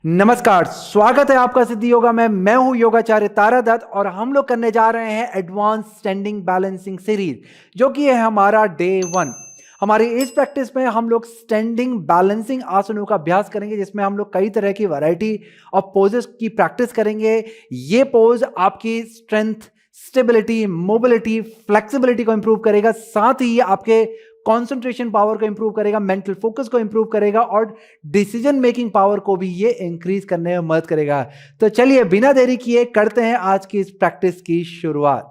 नमस्कार, स्वागत है आपका सिद्धि योगा में। मैं हूं योगाचार्य तारा दत्त और हम लोग करने जा रहे हैं एडवांस स्टैंडिंग बैलेंसिंग सीरीज, जो कि है हमारा डे 1। हमारी इस प्रैक्टिस में हम लोग स्टैंडिंग बैलेंसिंग आसनों का अभ्यास करेंगे, जिसमें हम लोग कई तरह की वैरायटी ऑफ पोजेस की प्रैक्टिस करेंगे। ये पोज आपकी स्ट्रेंथ, स्टेबिलिटी, मोबिलिटी, फ्लेक्सिबिलिटी को इंप्रूव करेगा, साथ ही आपके कंसंट्रेशन पावर को इंप्रूव करेगा, मेंटल फोकस को इंप्रूव करेगा और डिसीजन मेकिंग पावर को भी ये इंक्रीज करने में मदद करेगा। तो चलिए बिना देरी किए करते हैं आज की इस प्रैक्टिस की शुरुआत।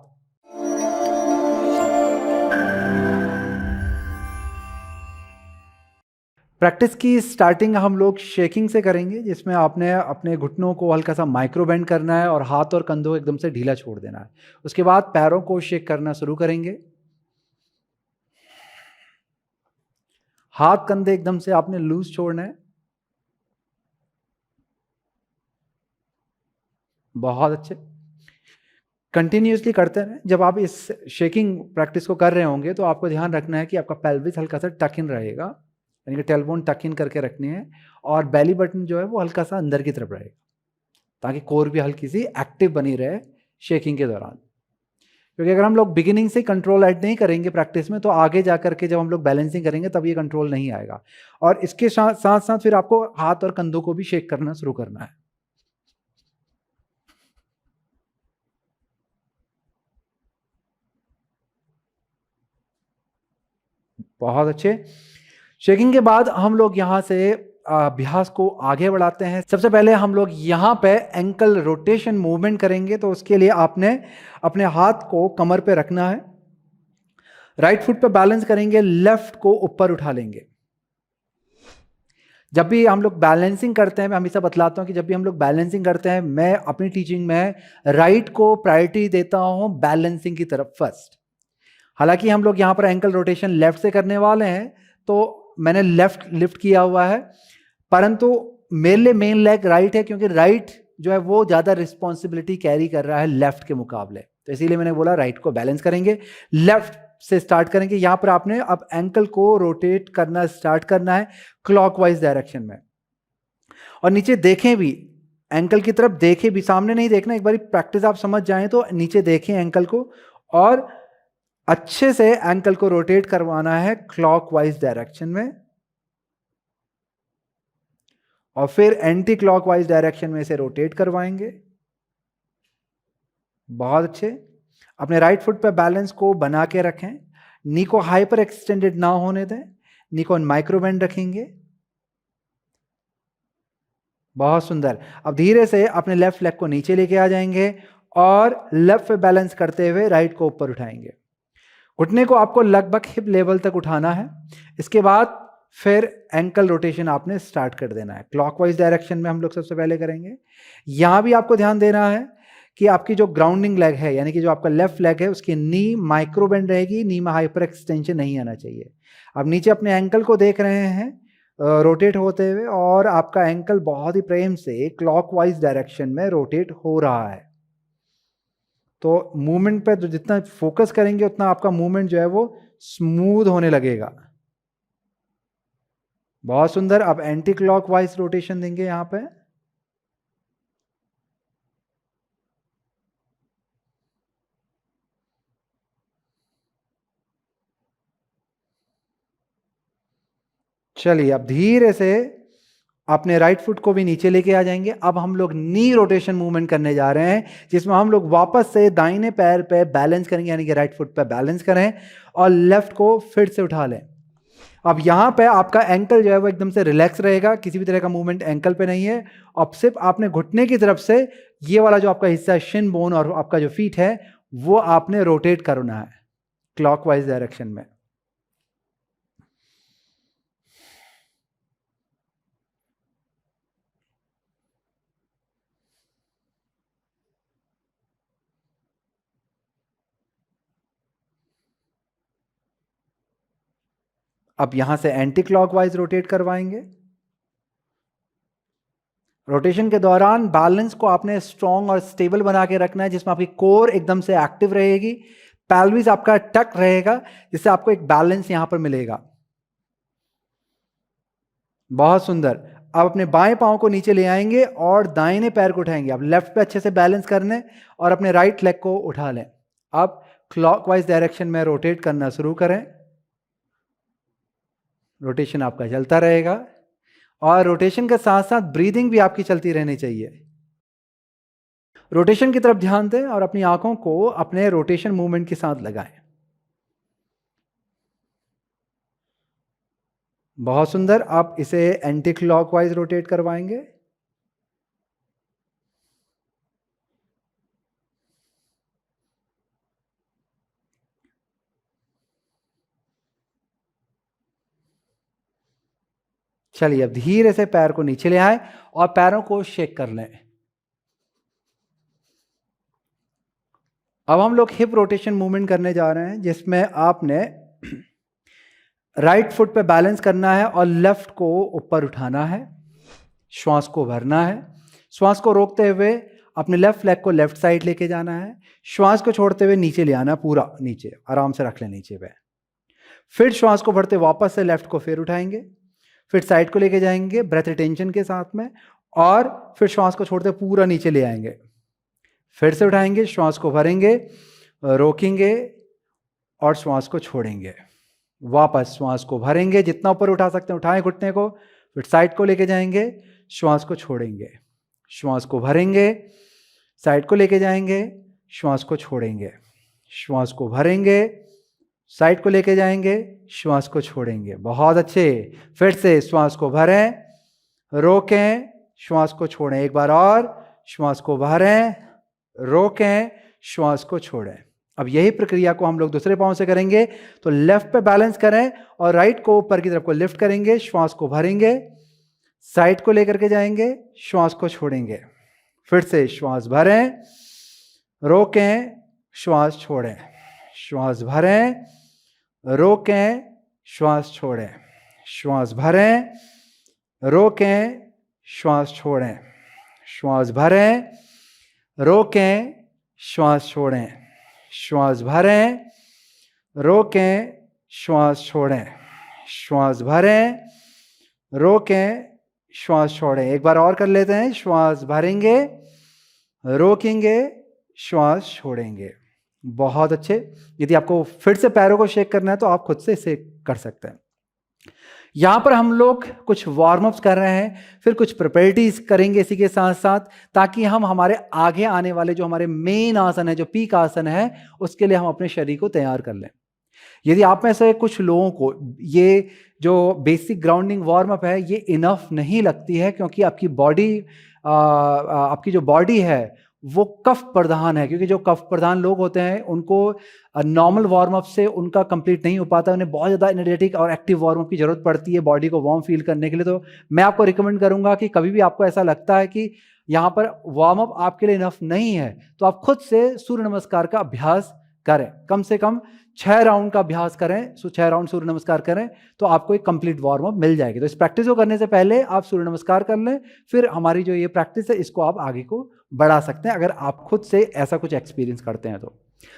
प्रैक्टिस की स्टार्टिंग हम लोग शेकिंग से करेंगे, जिसमें आपने अपने घुटनों को हल्का सा माइक्रो बेंड करना है और हाथ और कंधों को एकदम से ढीला छोड़ देना है। उसके बाद पैरों को शेक करना शुरू करेंगे। हाथ कंधे एकदम से आपने लूज छोड़ना है। बहुत अच्छे, कंटिन्यूसली करते रहें। जब आप इस शेकिंग प्रैक्टिस को कर रहे होंगे तो आपको ध्यान रखना है कि आपका पेल्विस हल्का सा टक इन रहेगा, यानी कि टेलबोन टक इन करके रखनी है और बेली बटन जो है वो हल्का सा अंदर की तरफ रहेगा, ताकि कोर भी हल्की सी एक्टिव बनी रहे शेकिंग के दौरान। क्योंकि अगर हम लोग बिगिनिंग से कंट्रोल ऐड नहीं करेंगे प्रैक्टिस में, तो आगे जा करके जब हम लोग बैलेंसिंग करेंगे तब ये कंट्रोल नहीं आएगा। और इसके साथ साथ फिर आपको हाथ और कंधों को भी शेक करना शुरू करना है। बहुत अच्छे। शेकिंग के बाद हम लोग यहाँ से अभ्यास को आगे बढ़ाते हैं। सबसे पहले हम लोग यहाँ पे एंकल रोटेशन मूवमेंट करेंगे। तो उसके लिए आपने अपने हाथ को कमर पे रखना है, राइट फुट पे बैलेंस करेंगे, लेफ्ट को ऊपर उठा लेंगे। जब भी हम लोग बैलेंसिंग करते हैं, मैं हमेशा बतलाता हूं कि जब भी हम लोग बैलेंसिंग करते हैं, मैं अपनी टीचिंग में राइट को प्रायोरिटी देता हूं बैलेंसिंग की तरफ फर्स्ट। हालांकि हम लोग यहाँ पर एंकल रोटेशन लेफ्ट से करने वाले हैं, तो मैंने लेफ्ट लिफ्ट किया हुआ है, परंतु मेरे लिए मेन लेग राइट है, क्योंकि राइट जो है वो ज़्यादा रिस्पॉन्सिबिलिटी कैरी कर रहा है लेफ्ट के मुकाबले। तो इसीलिए मैंने बोला राइट को बैलेंस करेंगे, लेफ्ट से स्टार्ट करेंगे। यहाँ पर आपने अब एंकल को रोटेट करना स्टार्ट करना है क्लॉकवाइज डायरेक्शन में, और नीचे देखें भी, एंकल की तरफ देखें भी, सामने नहीं देखना। एक बार प्रैक्टिस आप समझ जाएं तो नीचे देखें एंकल को, और अच्छे से एंकल को रोटेट करवाना है क्लॉकवाइज डायरेक्शन में, और फिर एंटी क्लॉकवाइज डायरेक्शन में से रोटेट करवाएंगे। बहुत अच्छे। अपने राइट फुट पे बैलेंस को बना के रखें, नी को हाइपर एक्सटेंडेड ना होने दें, नी को माइक्रो बेंड रखेंगे। बहुत सुंदर। अब धीरे से अपने लेफ्ट लेग को नीचे लेके आ जाएंगे और लेफ्ट पे बैलेंस करते हुए राइट को ऊपर उठाएंगे। घुटने को आपको लगभग हिप लेवल तक उठाना है। इसके बाद फिर एंकल रोटेशन आपने स्टार्ट कर देना है। क्लॉकवाइज डायरेक्शन में हम लोग सबसे पहले करेंगे। यहां भी आपको ध्यान देना है कि आपकी जो ग्राउंडिंग लेग है, यानी कि जो आपका लेफ्ट लेग है, उसकी नी माइक्रो बेंड रहेगी, नी में हाइपर एक्सटेंशन नहीं आना चाहिए। अब नीचे अपने एंकल को देख रहे हैं रोटेट होते हुए, और आपका एंकल बहुत ही प्रेम से क्लॉकवाइज डायरेक्शन में रोटेट हो रहा है। तो मूवमेंट पे जितना फोकस करेंगे उतना आपका मूवमेंट जो है वो स्मूथ होने लगेगा। बहुत सुंदर। अब एंटी क्लॉकवाइज रोटेशन देंगे यहां पे। चलिए अब धीरे से अपने राइट फुट को भी नीचे लेके आ जाएंगे। अब हम लोग नी रोटेशन मूवमेंट करने जा रहे हैं, जिसमें हम लोग वापस से दाहिने पैर पे बैलेंस करेंगे, यानी कि राइट फुट पे बैलेंस करें और लेफ्ट को फिर से उठा लें। अब यहां पे आपका एंकल जो है वो एकदम से रिलैक्स रहेगा, किसी भी तरह का मूवमेंट एंकल पे नहीं है। अब सिर्फ आपने घुटने की तरफ से ये वाला जो आपका हिस्सा है, शिन बोन और आपका जो फीट है, वो आपने रोटेट करना है क्लॉकवाइज डायरेक्शन में। अब यहां से एंटी क्लॉकवाइज रोटेट करवाएंगे। रोटेशन के दौरान बैलेंस को आपने स्ट्रॉन्ग और स्टेबल बना के रखना है, जिसमें आपकी कोर एकदम से एक्टिव रहेगी, पेल्विस आपका टक रहेगा, जिससे आपको एक बैलेंस यहां पर मिलेगा। बहुत सुंदर। आप अपने बाएं पाँव को नीचे ले आएंगे और दाहिने पैर को उठाएंगे। आप लेफ्ट पे अच्छे से बैलेंस करने और अपने राइट लेग को उठा लें। आप क्लॉकवाइज डायरेक्शन में रोटेट करना शुरू करें। रोटेशन आपका चलता रहेगा और रोटेशन के साथ साथ ब्रीदिंग भी आपकी चलती रहनी चाहिए। रोटेशन की तरफ ध्यान दें और अपनी आंखों को अपने रोटेशन मूवमेंट के साथ लगाएं। बहुत सुंदर। आप इसे एंटी क्लॉकवाइज रोटेट करवाएंगे। चलिए अब धीरे से पैर को नीचे ले आए और पैरों को शेक कर लें। अब हम लोग हिप रोटेशन मूवमेंट करने जा रहे हैं, जिसमें आपने राइट फुट पे बैलेंस करना है और लेफ्ट को ऊपर उठाना है। श्वास को भरना है। श्वास को रोकते हुए अपने लेफ्ट लेग को लेफ्ट साइड लेके जाना है। श्वास को छोड़ते हुए नीचे ले आना, पूरा नीचे आराम से रख लें नीचे पे। फिर श्वास को भरते वापस से लेफ्ट को फिर उठाएंगे, फिर साइड को लेके जाएंगे ब्रेथ रिटेंशन के साथ में, और फिर श्वास को छोड़ते पूरा नीचे ले आएंगे। फिर से उठाएंगे, श्वास को भरेंगे, रोकेंगे और श्वास को छोड़ेंगे। वापस श्वास को भरेंगे, जितना ऊपर उठा सकते हैं उठाएं घुटने को, फिर साइड को लेके जाएंगे, श्वास को छोड़ेंगे। श्वास को भरेंगे, साइड को लेके जाएंगे, श्वास को छोड़ेंगे। श्वास को भरेंगे, साइड को लेके जाएंगे, श्वास को छोड़ेंगे। बहुत अच्छे। फिर से श्वास को भरें, रोकें, श्वास को छोड़ें। एक बार और, श्वास को भरें, रोकें, श्वास को छोड़ें। अब यही प्रक्रिया को हम लोग दूसरे पांव से करेंगे। तो लेफ्ट पे बैलेंस करें और राइट को ऊपर की तरफ को लिफ्ट करेंगे। श्वास को भरेंगे, साइड को लेकर के जाएंगे, श्वास को छोड़ेंगे। फिर से श्वास भरें, रोकें, श्वास छोड़ें। श्वास भरें, रोकें, श्वास छोड़ें। श्वास भरें, रोकें, श्वास छोड़ें। श्वास भरें, रोकें, श्वास छोड़ें। श्वास भरें, रोकें, श्वास छोड़ें। श्वास भरें, रोकें, श्वास छोड़ें। एक बार और कर लेते हैं। श्वास भरेंगे, रोकेंगे, श्वास छोड़ेंगे। बहुत अच्छे। यदि आपको फिर से पैरों को शेक करना है तो आप खुद से इसे कर सकते हैं। यहां पर हम लोग कुछ वार्म अप्स कर रहे हैं, फिर कुछ प्रिपरेटरीज करेंगे इसी के साथ साथ, ताकि हम हमारे आगे आने वाले जो हमारे मेन आसन है, जो पीक आसन है, उसके लिए हम अपने शरीर को तैयार कर लें। यदि आप में से कुछ लोगों को ये जो बेसिक ग्राउंडिंग वार्म अप है ये इनफ नहीं लगती है, क्योंकि आपकी बॉडी आपकी जो बॉडी है वो कफ प्रधान है, क्योंकि जो कफ प्रधान लोग होते हैं उनको नॉर्मल वार्म अप से उनका कंप्लीट नहीं हो पाता, उन्हें बहुत ज़्यादा एनर्जेटिक और एक्टिव वार्म अप की ज़रूरत पड़ती है बॉडी को वार्म फील करने के लिए। तो मैं आपको रिकमेंड करूंगा कि कभी भी आपको ऐसा लगता है कि यहाँ पर वार्म अप आपके लिए इनफ नहीं है, तो आप खुद से सूर्य नमस्कार का अभ्यास करें। कम से कम 6 राउंड का अभ्यास करें, 6 राउंड सूर्य नमस्कार करें तो आपको एक कंप्लीट वार्म अप मिल जाएगी। तो इस प्रैक्टिस को करने से पहले आप सूर्य नमस्कार कर लें, फिर हमारी जो ये प्रैक्टिस है इसको आप आगे को बढ़ा सकते हैं, अगर आप खुद से ऐसा कुछ एक्सपीरियंस करते हैं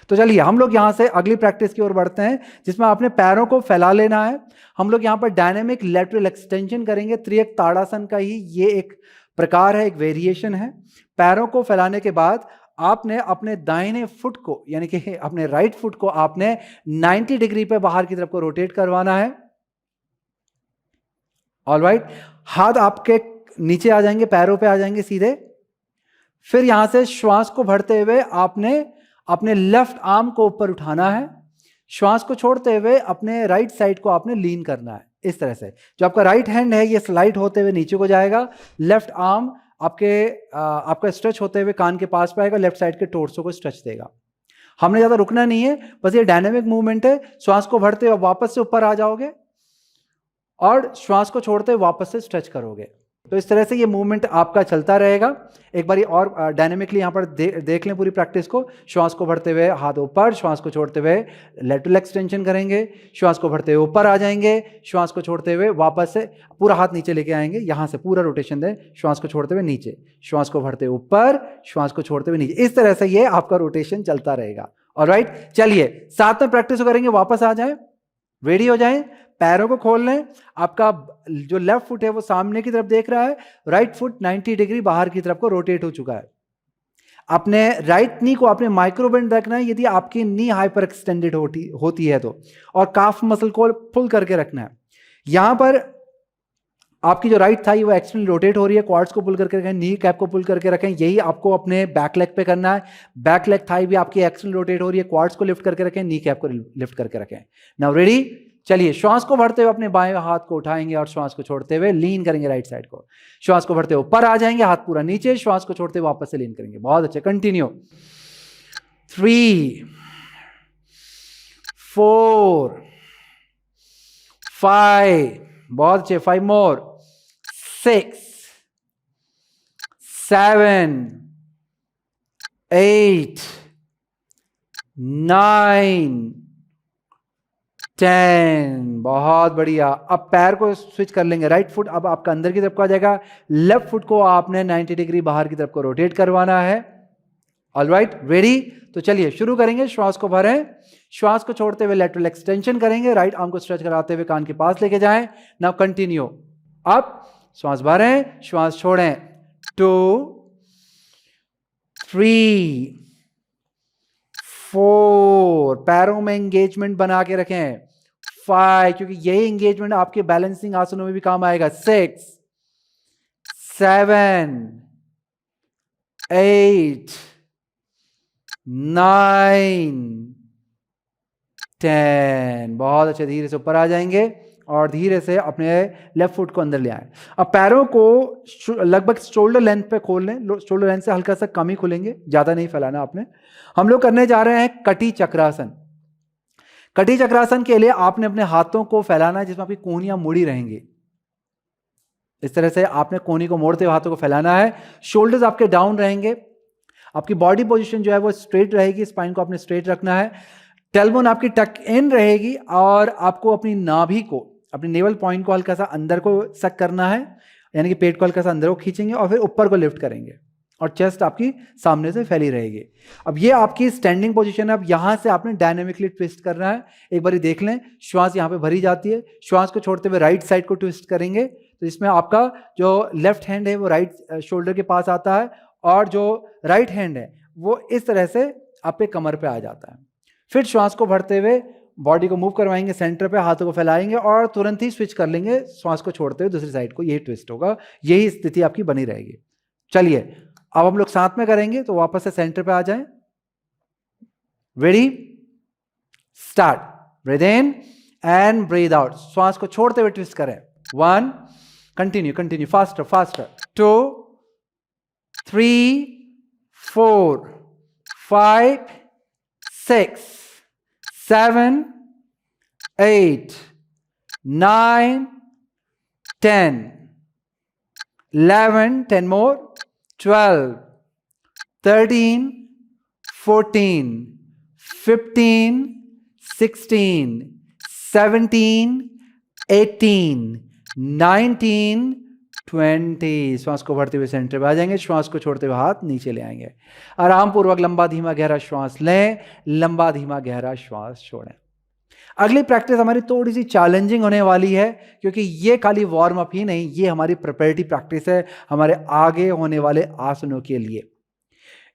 तो चलिए हम लोग यहाँ से अगली प्रैक्टिस की ओर बढ़ते हैं, जिसमें आपने पैरों को फैला लेना है। हम लोग यहाँ पर डायनेमिक लेटरल एक्सटेंशन करेंगे। त्रियक ताड़ासन का ही ये एक प्रकार है, एक वेरिएशन है। पैरों को फैलाने के बाद आपने अपने दाहिने फुट को, यानी कि अपने राइट फुट को आपने 90 डिग्री पे बाहर की तरफ को रोटेट करवाना है। ऑलराइट, हाथ आपके नीचे आ जाएंगे, पैरों पे आ जाएंगे सीधे। फिर यहां से श्वास को भरते हुए आपने अपने लेफ्ट आर्म को ऊपर उठाना है। श्वास को छोड़ते हुए अपने राइट साइड को आपने लीन करना है। इस तरह से जो आपका राइट हैंड है ये स्लाइड होते हुए नीचे को जाएगा, लेफ्ट आर्म आपका स्ट्रेच होते हुए कान के पास पाएगा, लेफ्ट साइड के टोर्सो को स्ट्रेच देगा। हमने ज्यादा रुकना नहीं है, बस ये डायनेमिक मूवमेंट है। श्वास को भरते हुए वापस से ऊपर आ जाओगे और श्वास को छोड़ते हुए वापस से स्ट्रेच करोगे। तो इस तरह से ये मूवमेंट आपका चलता रहेगा। एक बार और डायनेमिकली यहाँ पर देख लें पूरी प्रैक्टिस को। श्वास को भरते हुए हाथ ऊपर, श्वास को छोड़ते हुए लेटरल एक्सटेंशन करेंगे। श्वास को भरते हुए ऊपर आ जाएंगे, श्वास को छोड़ते हुए वापस से पूरा हाथ नीचे लेके आएंगे, यहाँ से पूरा रोटेशन दें। श्वास को छोड़ते हुए नीचे, श्वास को भरते हुए ऊपर, श्वास को छोड़ते हुए नीचे। इस तरह से ये आपका रोटेशन चलता रहेगा। ऑलराइट, चलिए साथ में प्रैक्टिस करेंगे। वापस आ जाए, रेडी हो जाएं, पैरों को खोल लें, आपका जो लेफ्ट फुट है वो सामने की तरफ देख रहा है, राइट फुट 90 डिग्री बाहर की तरफ को रोटेट हो चुका है। अपने राइट नी को आपने माइक्रो बेंड रखना है यदि आपकी नी हाइपर एक्सटेंडेड होती है तो, और काफ मसल को पुल करके रखना है। यहां पर आपकी जो राइट थाई वो एक्सटर्नली रोटेट हो रही है, क्वाड्स को पुल करके रखें, नी कैप को पुल करके रखें, यही आपको अपने बैक लेग पे करना है। बैक लेग थाई भी आपकी एक्सटर्नली रोटेट हो रही है, क्वाड्स को लिफ्ट करके रखें, नी कैप को लिफ्ट करके रखें। नाउ रेडी, चलिए श्वास को भरते हुए अपने बाएं हाथ को उठाएंगे और श्वास को छोड़ते हुए लीन करेंगे राइट साइड को। श्वास को भरते हुए ऊपर आ जाएंगे, हाथ पूरा नीचे, श्वास को छोड़ते हुए वापस से लीन करेंगे। बहुत अच्छे, कंटिन्यू। 3 4 5, बहुत अच्छे, 5 मोर, 6 7 8 9 10, बहुत बढ़िया। अब पैर को स्विच कर लेंगे, राइट फुट अब आपका अंदर की तरफ को आ जाएगा, लेफ्ट फुट को आपने 90 डिग्री बाहर की तरफ को रोटेट करवाना है। Alright, ready? तो चलिए शुरू करेंगे। श्वास को भरें, श्वास को छोड़ते हुए लेटरल एक्सटेंशन करेंगे, राइट आर्म को स्ट्रेच कराते हुए कान के पास लेके जाएं। Now continue. अब श्वास भरें, श्वास छोड़ें। 2 3 4, पैरों में एंगेजमेंट बना के रखें। 5, क्योंकि यही एंगेजमेंट आपके बैलेंसिंग आसनों में भी काम आएगा। 6 7 8 9 10, बहुत अच्छे। धीरे से ऊपर आ जाएंगे और धीरे से अपने लेफ्ट फुट को अंदर ले आए। अब पैरों को लगभग शोल्डर लेंथ पे खोल लें, शोल्डर लेंथ से हल्का सा कम ही खुलेंगे, ज्यादा नहीं फैलाना आपने। हम लोग करने जा रहे हैं कटी चक्रासन। कटी चक्रासन के लिए आपने अपने हाथों को फैलाना है जिसमें आपकी कोहनियां मुड़ी रहेंगी। इस तरह से आपने कोहनी को मोड़ते हुए हाथों को फैलाना है। शोल्डर्स आपके डाउन रहेंगे, आपकी बॉडी पोजीशन जो है वो स्ट्रेट रहेगी, स्पाइन को आपने स्ट्रेट रखना है। टेलबोन आपकी टक इन रहेगी और आपको अपनी नाभि को, अपनी नेवल पॉइंट को हल्का सा अंदर को सक करना है, यानी कि पेट को हल्का सा अंदर को खींचेंगे और फिर ऊपर को लिफ्ट करेंगे और चेस्ट आपकी सामने से फैली रहेगी। अब ये आपकी स्टैंडिंग पोजीशन है। अब यहां से आपने डायनेमिकली ट्विस्ट करना है। एक बार देख लें, श्वास यहां पे भरी जाती है, श्वास को छोड़ते हुए राइट साइड को ट्विस्ट करेंगे, तो इसमें आपका जो लेफ्ट हैंड है वो राइट शोल्डर के पास आता है और जो राइट हैंड है वो इस तरह से आपके कमर पे आ जाता है। फिर श्वास को भरते हुए बॉडी को मूव करवाएंगे सेंटर पे, हाथों को फैलाएंगे और तुरंत ही स्विच कर लेंगे, श्वास को छोड़ते हुए दूसरी साइड को। यही ट्विस्ट होगा, यही स्थिति आपकी बनी रहेगी। चलिए अब हम लोग साथ में करेंगे, तो वापस से सेंटर पे आ जाएं। Ready, start. Breathe in and breathe out. श्वास को छोड़ते हुए ट्विस्ट करें। 1, continue continue, faster faster. 2 3 4 5 6 7 8 9 10 11, 10 more, 12 13 14 15 16 17 18 19 20। श्वास को भरते हुए सेंटर पे आ जाएंगे, श्वास को छोड़ते हुए हाथ नीचे ले आएंगे। आराम पूर्वक लंबा धीमा गहरा श्वास लें, लंबा धीमा गहरा श्वास छोड़ें। अगली प्रैक्टिस हमारी थोड़ी सी चैलेंजिंग होने वाली है, क्योंकि ये खाली वार्म अप ही नहीं, ये हमारी प्रिपरेटरी प्रैक्टिस है हमारे आगे होने वाले आसनों के लिए।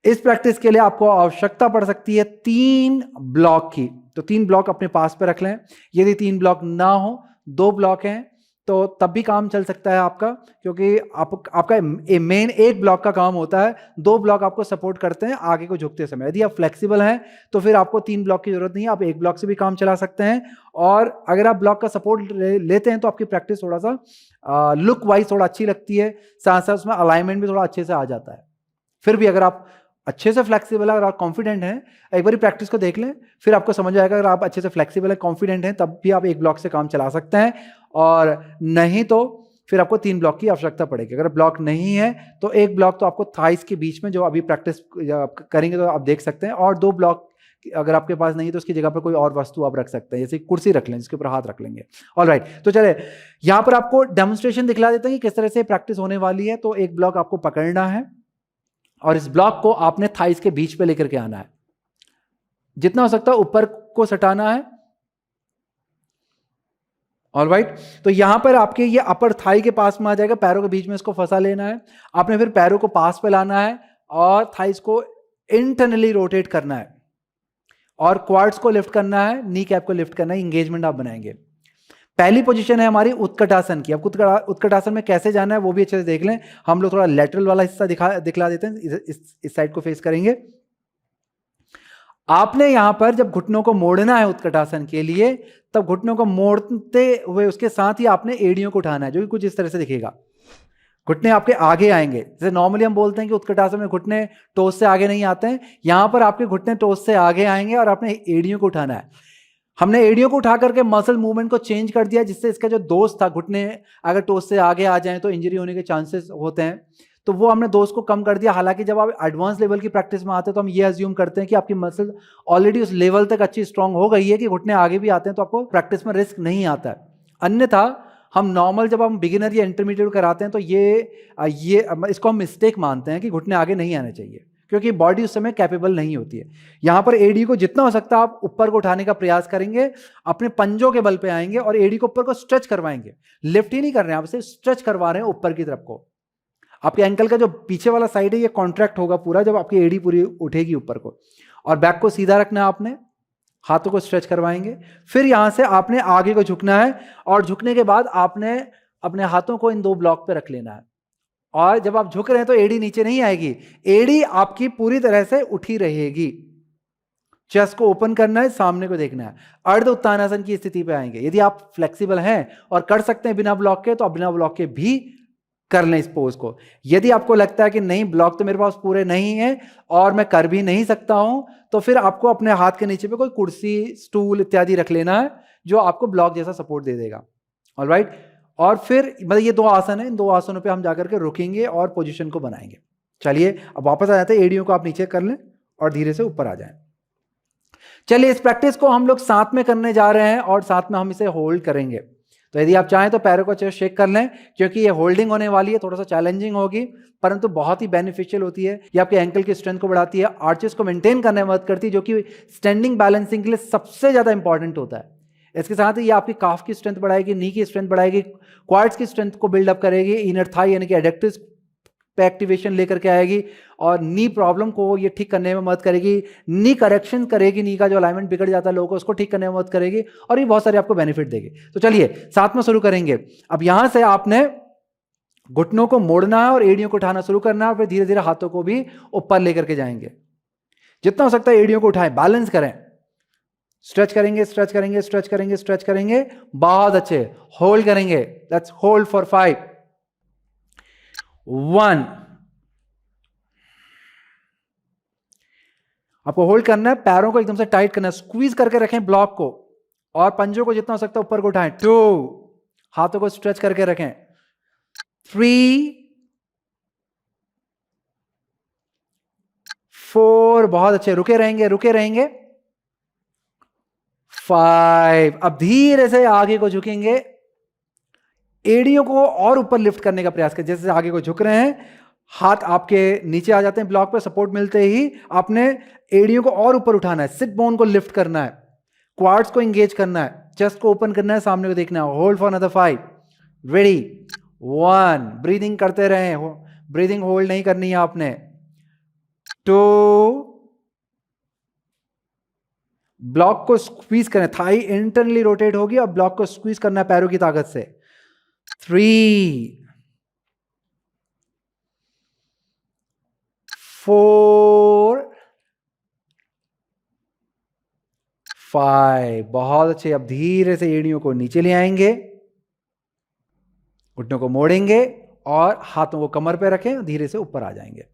इस प्रैक्टिस के लिए आपको आवश्यकता पड़ सकती है 3 ब्लॉक की। तो 3 ब्लॉक अपने पास पे रख लें। यदि 3 ब्लॉक ना हो, 2 ब्लॉक हैं, तो तब भी काम चल सकता है आपका, क्योंकि आपका मेन एक ब्लॉक का काम होता है, 2 ब्लॉक आपको सपोर्ट करते हैं आगे को झुकते समय। यदि आप फ्लेक्सिबल हैं तो फिर आपको 3 ब्लॉक की जरूरत नहीं है, आप 1 ब्लॉक से भी काम चला सकते हैं। और अगर आप ब्लॉक का सपोर्ट लेते हैं तो आपकी प्रैक्टिस थोड़ा सा लुक वाइज थोड़ा अच्छी लगती है, साथ साथ उसमें अलाइनमेंट भी थोड़ा अच्छे से आ जाता है। फिर भी अगर आप अच्छे से फ्लेक्सिबल है, अगर आप कॉन्फिडेंट हैं, एक बार प्रैक्टिस को देख लें, फिर आपको समझ आएगा। अगर आप अच्छे से फ्लेक्सिबल है, कॉन्फिडेंट हैं, तब भी आप 1 ब्लॉक से काम चला सकते हैं, और नहीं तो फिर आपको 3 ब्लॉक की आवश्यकता पड़ेगी। अगर ब्लॉक नहीं है तो 1 ब्लॉक तो आपको थाइस के बीच में, जो अभी प्रैक्टिस करेंगे तो आप देख सकते हैं, और 2 ब्लॉक अगर आपके पास नहीं तो उसकी जगह पर कोई और वस्तु आप रख सकते हैं, जैसे कुर्सी रख लें जिसके ऊपर हाथ रख लेंगे। ऑलराइट, तो चले यहां पर आपको डेमोन्स्ट्रेशन दिखला देते हैं कि किस तरह से प्रैक्टिस होने वाली है। तो 1 ब्लॉक आपको पकड़ना है और इस ब्लॉक को आपने थाइस के बीच पे लेकर के आना है, जितना हो सकता है ऊपर को सटाना है। ऑलराइट, तो यहां पर आपके ये अपर थाई के पास में आ जाएगा, पैरों के बीच में इसको फंसा लेना है आपने, फिर पैरों को पास पे लाना है और थाइस को इंटरनली रोटेट करना है और क्वाड्स को लिफ्ट करना है, नी कैप को लिफ्ट करना है, इंगेजमेंट आप बनाएंगे। पहली पोजीशन है हमारी उत्कटासन की। अब उत्कटासन में कैसे जाना है वो भी अच्छे से देख लें। हम लोग थोड़ा लेटरल वाला हिस्सा दिखला देते हैं, इस साइड को फेस करेंगे। आपने यहां पर जब घुटनों को मोड़ना है उत्कटासन के लिए, तब घुटनों को मोड़ते हुए उसके साथ ही आपने एड़ियों को उठाना है, जो कि कुछ इस तरह से दिखेगा। घुटने आपके आगे आएंगे, जैसे नॉर्मली हम बोलते हैं कि उत्कटासन में घुटने टोस से आगे नहीं आते हैं, यहां पर आपके घुटने टोस से आगे आएंगे और आपने एड़ियों को उठाना है। हमने एड़ियों को उठा करके मसल मूवमेंट को चेंज कर दिया, जिससे इसका जो दोस्त था, घुटने अगर टोस से आगे आ जाएं तो इंजरी होने के चांसेस होते हैं, तो वो हमने दोस्त को कम कर दिया। हालांकि जब आप एडवांस लेवल की प्रैक्टिस में आते हैं तो हम ये अज्यूम करते हैं कि आपकी मसल ऑलरेडी उस लेवल तक अच्छी स्ट्रांग हो गई है कि घुटने आगे भी आते हैं, तो आपको प्रैक्टिस में रिस्क नहीं आता है। अन्यथा हम नॉर्मल जब हम बिगिनर या इंटरमीडिएट कराते हैं तो ये इसको हम मिस्टेक मानते हैं कि घुटने आगे नहीं आने चाहिए, क्योंकि बॉडी उस समय कैपेबल नहीं होती है। यहां पर एडी को जितना हो सकता है आप ऊपर को उठाने का प्रयास करेंगे, अपने पंजों के बल पे आएंगे और एडी को ऊपर को स्ट्रेच करवाएंगे। लिफ्ट ही नहीं कर रहे हैं आप, सिर्फ स्ट्रेच करवा रहे हैं ऊपर की तरफ को। आपके एंकल का जो पीछे वाला साइड है ये कॉन्ट्रैक्ट होगा पूरा जब आपकी एडी पूरी उठेगी ऊपर को। और बैक को सीधा रखना है आपने, हाथों को स्ट्रेच करवाएंगे। फिर यहां से आपने आगे को झुकना है और झुकने के बाद आपने अपने हाथों को इन दो ब्लॉक पे रख लेना है। और जब आप झुक रहे हैं तो एडी नीचे नहीं आएगी, एडी आपकी पूरी तरह से उठी रहेगी। चेस्ट को ओपन करना है, सामने को देखना है। अर्ध उत्तानासन की स्थिति पे आएंगे। यदि आप फ्लेक्सिबल हैं और कर सकते हैं बिना ब्लॉक के, तो आप बिना ब्लॉक के भी कर लें इस पोज को। यदि आपको लगता है कि नहीं ब्लॉक तो मेरे पास पूरे नहीं है और मैं कर भी नहीं सकता हूं, तो फिर आपको अपने हाथ के नीचे पे कोई कुर्सी, स्टूल इत्यादि रख लेना है जो आपको ब्लॉक जैसा सपोर्ट दे देगा। ऑलराइट, और फिर मतलब ये दो आसन है, इन दो आसनों पे हम जाकर के रुकेंगे और पोजीशन को बनाएंगे। चलिए अब वापस आ जाते हैं, एड़ियों को आप नीचे कर लें और धीरे से ऊपर आ जाएं। चलिए इस प्रैक्टिस को हम लोग साथ में करने जा रहे हैं और साथ में हम इसे होल्ड करेंगे। तो यदि आप चाहें तो पैरों को अच्छे से शेक कर लें, क्योंकि ये होल्डिंग होने वाली है, थोड़ा सा चैलेंजिंग होगी परंतु बहुत ही बेनिफिशियल होती है। ये आपके एंकल की स्ट्रेंथ को बढ़ाती है, आर्चेस को मेंटेन करने में मदद करती है, जो कि स्टैंडिंग बैलेंसिंग के लिए सबसे ज्यादा इंपॉर्टेंट होता है। इसके साथ ही ये आपकी काफ की स्ट्रेंथ बढ़ाएगी, नी की स्ट्रेंथ बढ़ाएगी, क्वाड्स की स्ट्रेंथ को बिल्डअप करेगी, इनर थाई यानी कि एडक्टस पे एक्टिवेशन लेकर के आएगी और नी प्रॉब्लम को ये ठीक करने में मदद करेगी, नी करेक्शन करेगी, नी का जो अलाइनमेंट बिगड़ जाता है लोगों को उसको ठीक करने में मदद करेगी और ये बहुत सारे आपको बेनिफिट देगी। तो चलिए साथ में शुरू करेंगे। अब यहां से आपने घुटनों को मोड़ना है और एड़ियों को उठाना शुरू करना है, और फिर धीरे धीरे हाथों को भी ऊपर लेकर के जाएंगे। जितना हो सकता है एड़ियों को उठाएं, बैलेंस करें, स्ट्रेच करेंगे, स्ट्रेच करेंगे, स्ट्रेच करेंगे, स्ट्रेच करेंगे, बहुत अच्छे। होल्ड करेंगे, लेट्स होल्ड फॉर 5 1। आपको होल्ड करना है, पैरों को एकदम से टाइट करना है, स्क्वीज करके रखें ब्लॉक को और पंजों को जितना हो सकता है ऊपर को उठाएं। 2, हाथों को स्ट्रेच करके रखें। 3 4, बहुत अच्छे, रुके रहेंगे, रुके रहेंगे। 5, अब धीरे से आगे को झुकेंगे, एड़ियों को और ऊपर लिफ्ट करने का प्रयास करें। जैसे आगे को झुक रहे हैं, हाथ आपके नीचे आ जाते हैं ब्लॉक पे, सपोर्ट मिलते ही आपने एड़ियों को और ऊपर उठाना है, सिट बोन को लिफ्ट करना है, क्वाड्स को एंगेज करना है, चेस्ट को ओपन करना है, सामने को देखना है। Hold for another 5, ready 1, breathing करते रहें, ब्रीदिंग होल्ड नहीं करनी है आपने। 2, ब्लॉक को स्क्वीज करें, थाई इंटरनली रोटेट होगी और ब्लॉक को स्क्वीज करना है पैरों की ताकत से। 3 4 5, बहुत अच्छे। अब धीरे से एड़ियों को नीचे ले आएंगे, घुटनों को मोड़ेंगे और हाथों को कमर पे रखें, धीरे से ऊपर आ जाएंगे।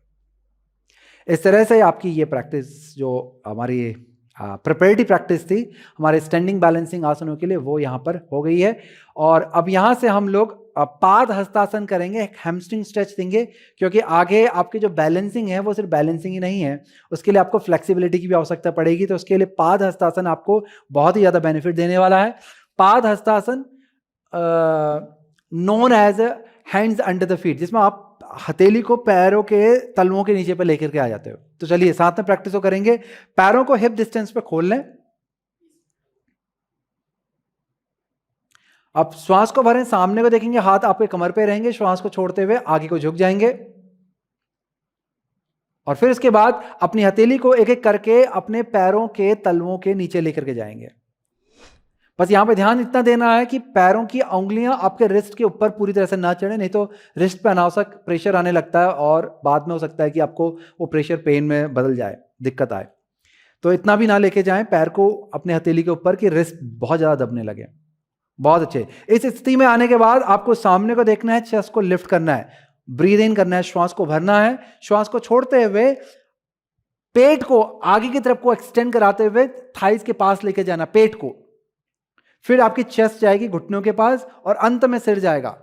इस तरह से आपकी ये प्रैक्टिस जो हमारी प्रिपरेटरी प्रैक्टिस थी हमारे स्टैंडिंग बैलेंसिंग आसनों के लिए, वो यहाँ पर हो गई है। और अब यहाँ से हम लोग पाद हस्तासन करेंगे, हैमस्ट्रिंग स्ट्रेच देंगे, क्योंकि आगे आपकी जो बैलेंसिंग है वो सिर्फ बैलेंसिंग ही नहीं है, उसके लिए आपको फ्लेक्सिबिलिटी की भी आवश्यकता पड़ेगी। तो उसके लिए पाद हस्तासन आपको बहुत ही ज़्यादा बेनिफिट देने वाला है। Pada Hastasana known as hands under the feet, जिसमें आप हथेली को पैरों के तलवों के नीचे पर लेकर के आ जाते हो। तो चलिए साथ में प्रैक्टिस करेंगे। पैरों को हिप डिस्टेंस पे खोल लें, अब श्वास को भरें, सामने को देखेंगे, हाथ आपके कमर पे रहेंगे, श्वास को छोड़ते हुए आगे को झुक जाएंगे और फिर इसके बाद अपनी हथेली को एक एक करके अपने पैरों के तलवों के नीचे लेकर के जाएंगे। बस यहां पे ध्यान इतना देना है कि पैरों की उंगलियां आपके रिस्ट के ऊपर पूरी तरह से ना चढ़े, नहीं तो रिस्ट पे अनावश्यक प्रेशर आने लगता है और बाद में हो सकता है कि आपको वो प्रेशर पेन में बदल जाए, दिक्कत आए। तो इतना भी ना लेके जाएं पैर को अपने हथेली के ऊपर कि रिस्ट बहुत ज्यादा दबने लगे। बहुत अच्छे। इस स्थिति में आने के बाद आपको सामने को देखना है, चेस्ट को लिफ्ट करना है, ब्रीद इन करना है, श्वास को भरना है, श्वास को छोड़ते हुए पेट को आगे की तरफ को एक्सटेंड कराते हुए थाइस के पास लेके जाना, पेट को। फिर आपकी चेस्ट जाएगी घुटनों के पास और अंत में सिर जाएगा।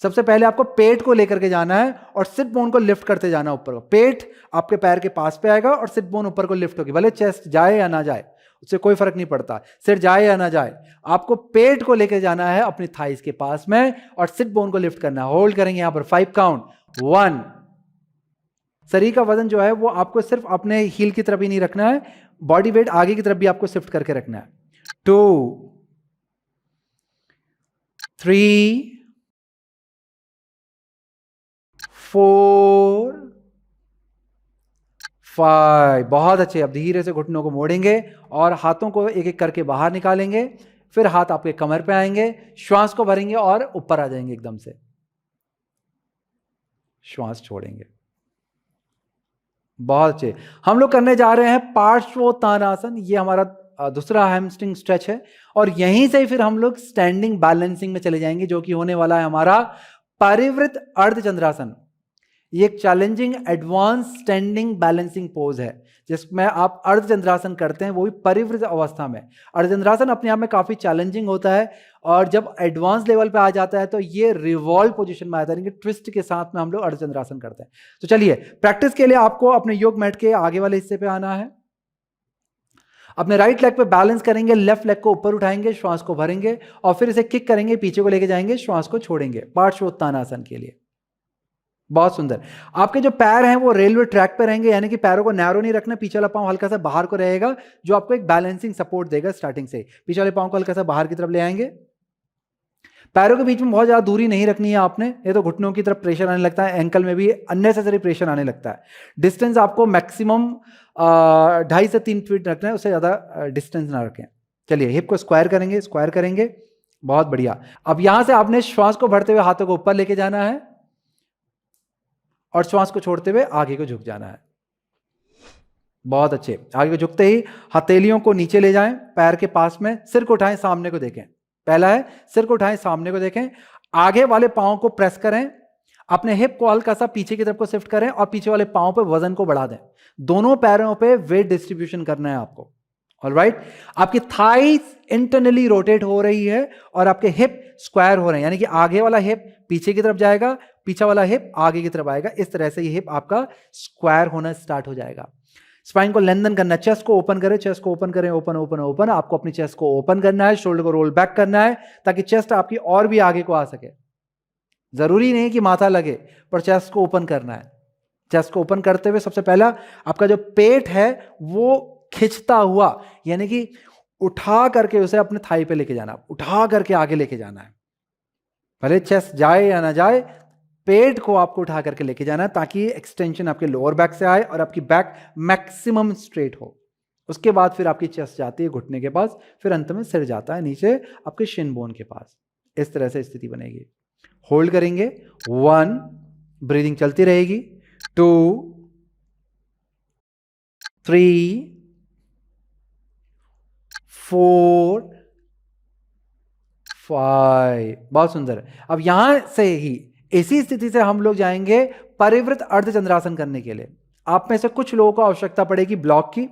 सबसे पहले आपको पेट को लेकर के जाना है और सिट बोन को लिफ्ट करते जाना ऊपर को। पेट आपके पैर के पास पे आएगा और सिट बोन ऊपर को लिफ्ट होगी। भले चेस्ट जाए या ना जाए, उससे कोई फर्क नहीं पड़ता, सिर जाए या ना जाए, आपको पेट को लेकर जाना है अपनी थाइस के पास में और सिट बोन को लिफ्ट करना है। होल्ड करेंगे यहां पर 5 काउंट। 1, शरीर का वजन जो है वो आपको सिर्फ अपने हील की तरफ ही नहीं रखना है, बॉडी वेट आगे की तरफ भी आपको शिफ्ट करके रखना है। 2, 3, 4, 5। बहुत अच्छे। अब धीरे से घुटनों को मोड़ेंगे और हाथों को एक एक करके बाहर निकालेंगे। फिर हाथ आपके कमर पे आएंगे, श्वास को भरेंगे और ऊपर आ जाएंगे एकदम से। श्वास छोड़ेंगे। बहुत अच्छे। हम लोग करने जा रहे हैं पार्श्वोत्तानासन। ये हमारा दूसरा हैमस्ट्रिंग स्ट्रेच है और यहीं से फिर हम लोग स्टैंडिंग बैलेंसिंग में चले जाएंगे, जो कि होने वाला है हमारा परिवृत अर्धचंद्रासन। ये एक challenging advance standing balancing pose है जिसमें आप अर्धचंद्रासन करते हैं, वो भी परिवृत अवस्था में। अर्धचंद्रासन अपने आप में काफी चैलेंजिंग होता है और जब एडवांस लेवल पे आ जाता है तो ये रिवॉल्व पोजीशन में आता है, ट्विस्ट के साथ में हम लोग अर्धचंद्रासन करते हैं। तो चलिए, प्रैक्टिस के लिए आपको अपने योग मैट के आगे वाले हिस्से पे आना है। अपने राइट लेग पे बैलेंस करेंगे, लेफ्ट लेग को ऊपर उठाएंगे, श्वास को भरेंगे और फिर इसे किक करेंगे, पीछे को लेके जाएंगे, श्वास को छोड़ेंगे पार्श्वोत्तानासन के लिए। बहुत सुंदर। आपके जो पैर हैं वो रेलवे ट्रैक पे रहेंगे, यानी कि पैरों को नैरो नहीं रखना, पीछे वाला पांव हल्का सा बाहर को रहेगा, जो आपको एक बैलेंसिंग सपोर्ट देगा स्टार्टिंग से। पीछे वाले पांव को हल्का सा बाहर की तरफ ले आएंगे। पैरों के बीच में बहुत ज्यादा दूरी नहीं रखनी है आपने, ये तो घुटनों की तरफ प्रेशर आने लगता है, एंकल में भी अननेसेसरी प्रेशर आने लगता है। डिस्टेंस आपको मैक्सिमम 2.5 से 3 फीट रखना है, उससे ज्यादा डिस्टेंस ना रखें। चलिए, हिप को स्क्वायर करेंगे, स्क्वायर करेंगे। बहुत बढ़िया। अब यहां से आपने श्वास को भरते हुए हाथों को ऊपर लेके जाना है और श्वास को छोड़ते हुए आगे को झुक जाना है। बहुत अच्छे। आगे को झुकते ही हथेलियों को नीचे ले जाएं, पैर के पास में, सिर को उठाएं, सामने को देखें। पहला है सिर को उठाएं, सामने को देखें, आगे वाले पांव को प्रेस करें, अपने हिप को हल्का सा पीछे की तरफ को शिफ्ट करें और पीछे वाले पांव पे वजन को बढ़ा दें। दोनों पैरों पे वेट डिस्ट्रीब्यूशन करना है आपको। ऑलराइट। आपकी थाइस इंटरनली रोटेट हो रही है और आपके हिप स्क्वायर हो रहे हैं, यानी कि आगे वाला हिप पीछे की तरफ जाएगा, पीछे वाला हिप आगे की तरफ आएगा। इस तरह से ये हिप आपका स्क्वायर होना स्टार्ट हो जाएगा। स्पाइन को लेंथन करना है, चेस्ट को ओपन करें, चेस्ट को ओपन करें, ओपन ओपन ओपन। आपको अपनी चेस्ट को ओपन करना है, शोल्डर को रोल बैक करना है ताकि चेस्ट आपकी और भी आगे को आ सके। जरूरी नहीं कि माथा लगे, पर चेस्ट को ओपन करना है। चेस्ट को ओपन करते हुए सबसे पहला आपका जो पेट है वो खिंचता हुआ, यानी कि उठा करके उसे अपने थाई पे लेके जाना, उठा करके आगे लेके जाना है। भले चेस्ट जाए या ना जाए, पेट को आपको उठा करके लेके जाना है ताकि एक्सटेंशन आपके लोअर बैक से आए और आपकी बैक मैक्सिमम स्ट्रेट हो। उसके बाद फिर आपकी चेस्ट जाती है घुटने के पास, फिर अंत में सिर जाता है नीचे आपके शिन बोन के पास। इस तरह से स्थिति बनेगी। होल्ड करेंगे। 1, ब्रीदिंग चलती रहेगी। 2, 3, 4, 5। बहुत सुंदर। अब यहां से ही इसी स्थिति से हम लोग जाएंगे परिवृत अर्धचंद्रासन करने के लिए। आप में से कुछ लोगों को आवश्यकता पड़ेगी ब्लॉक की,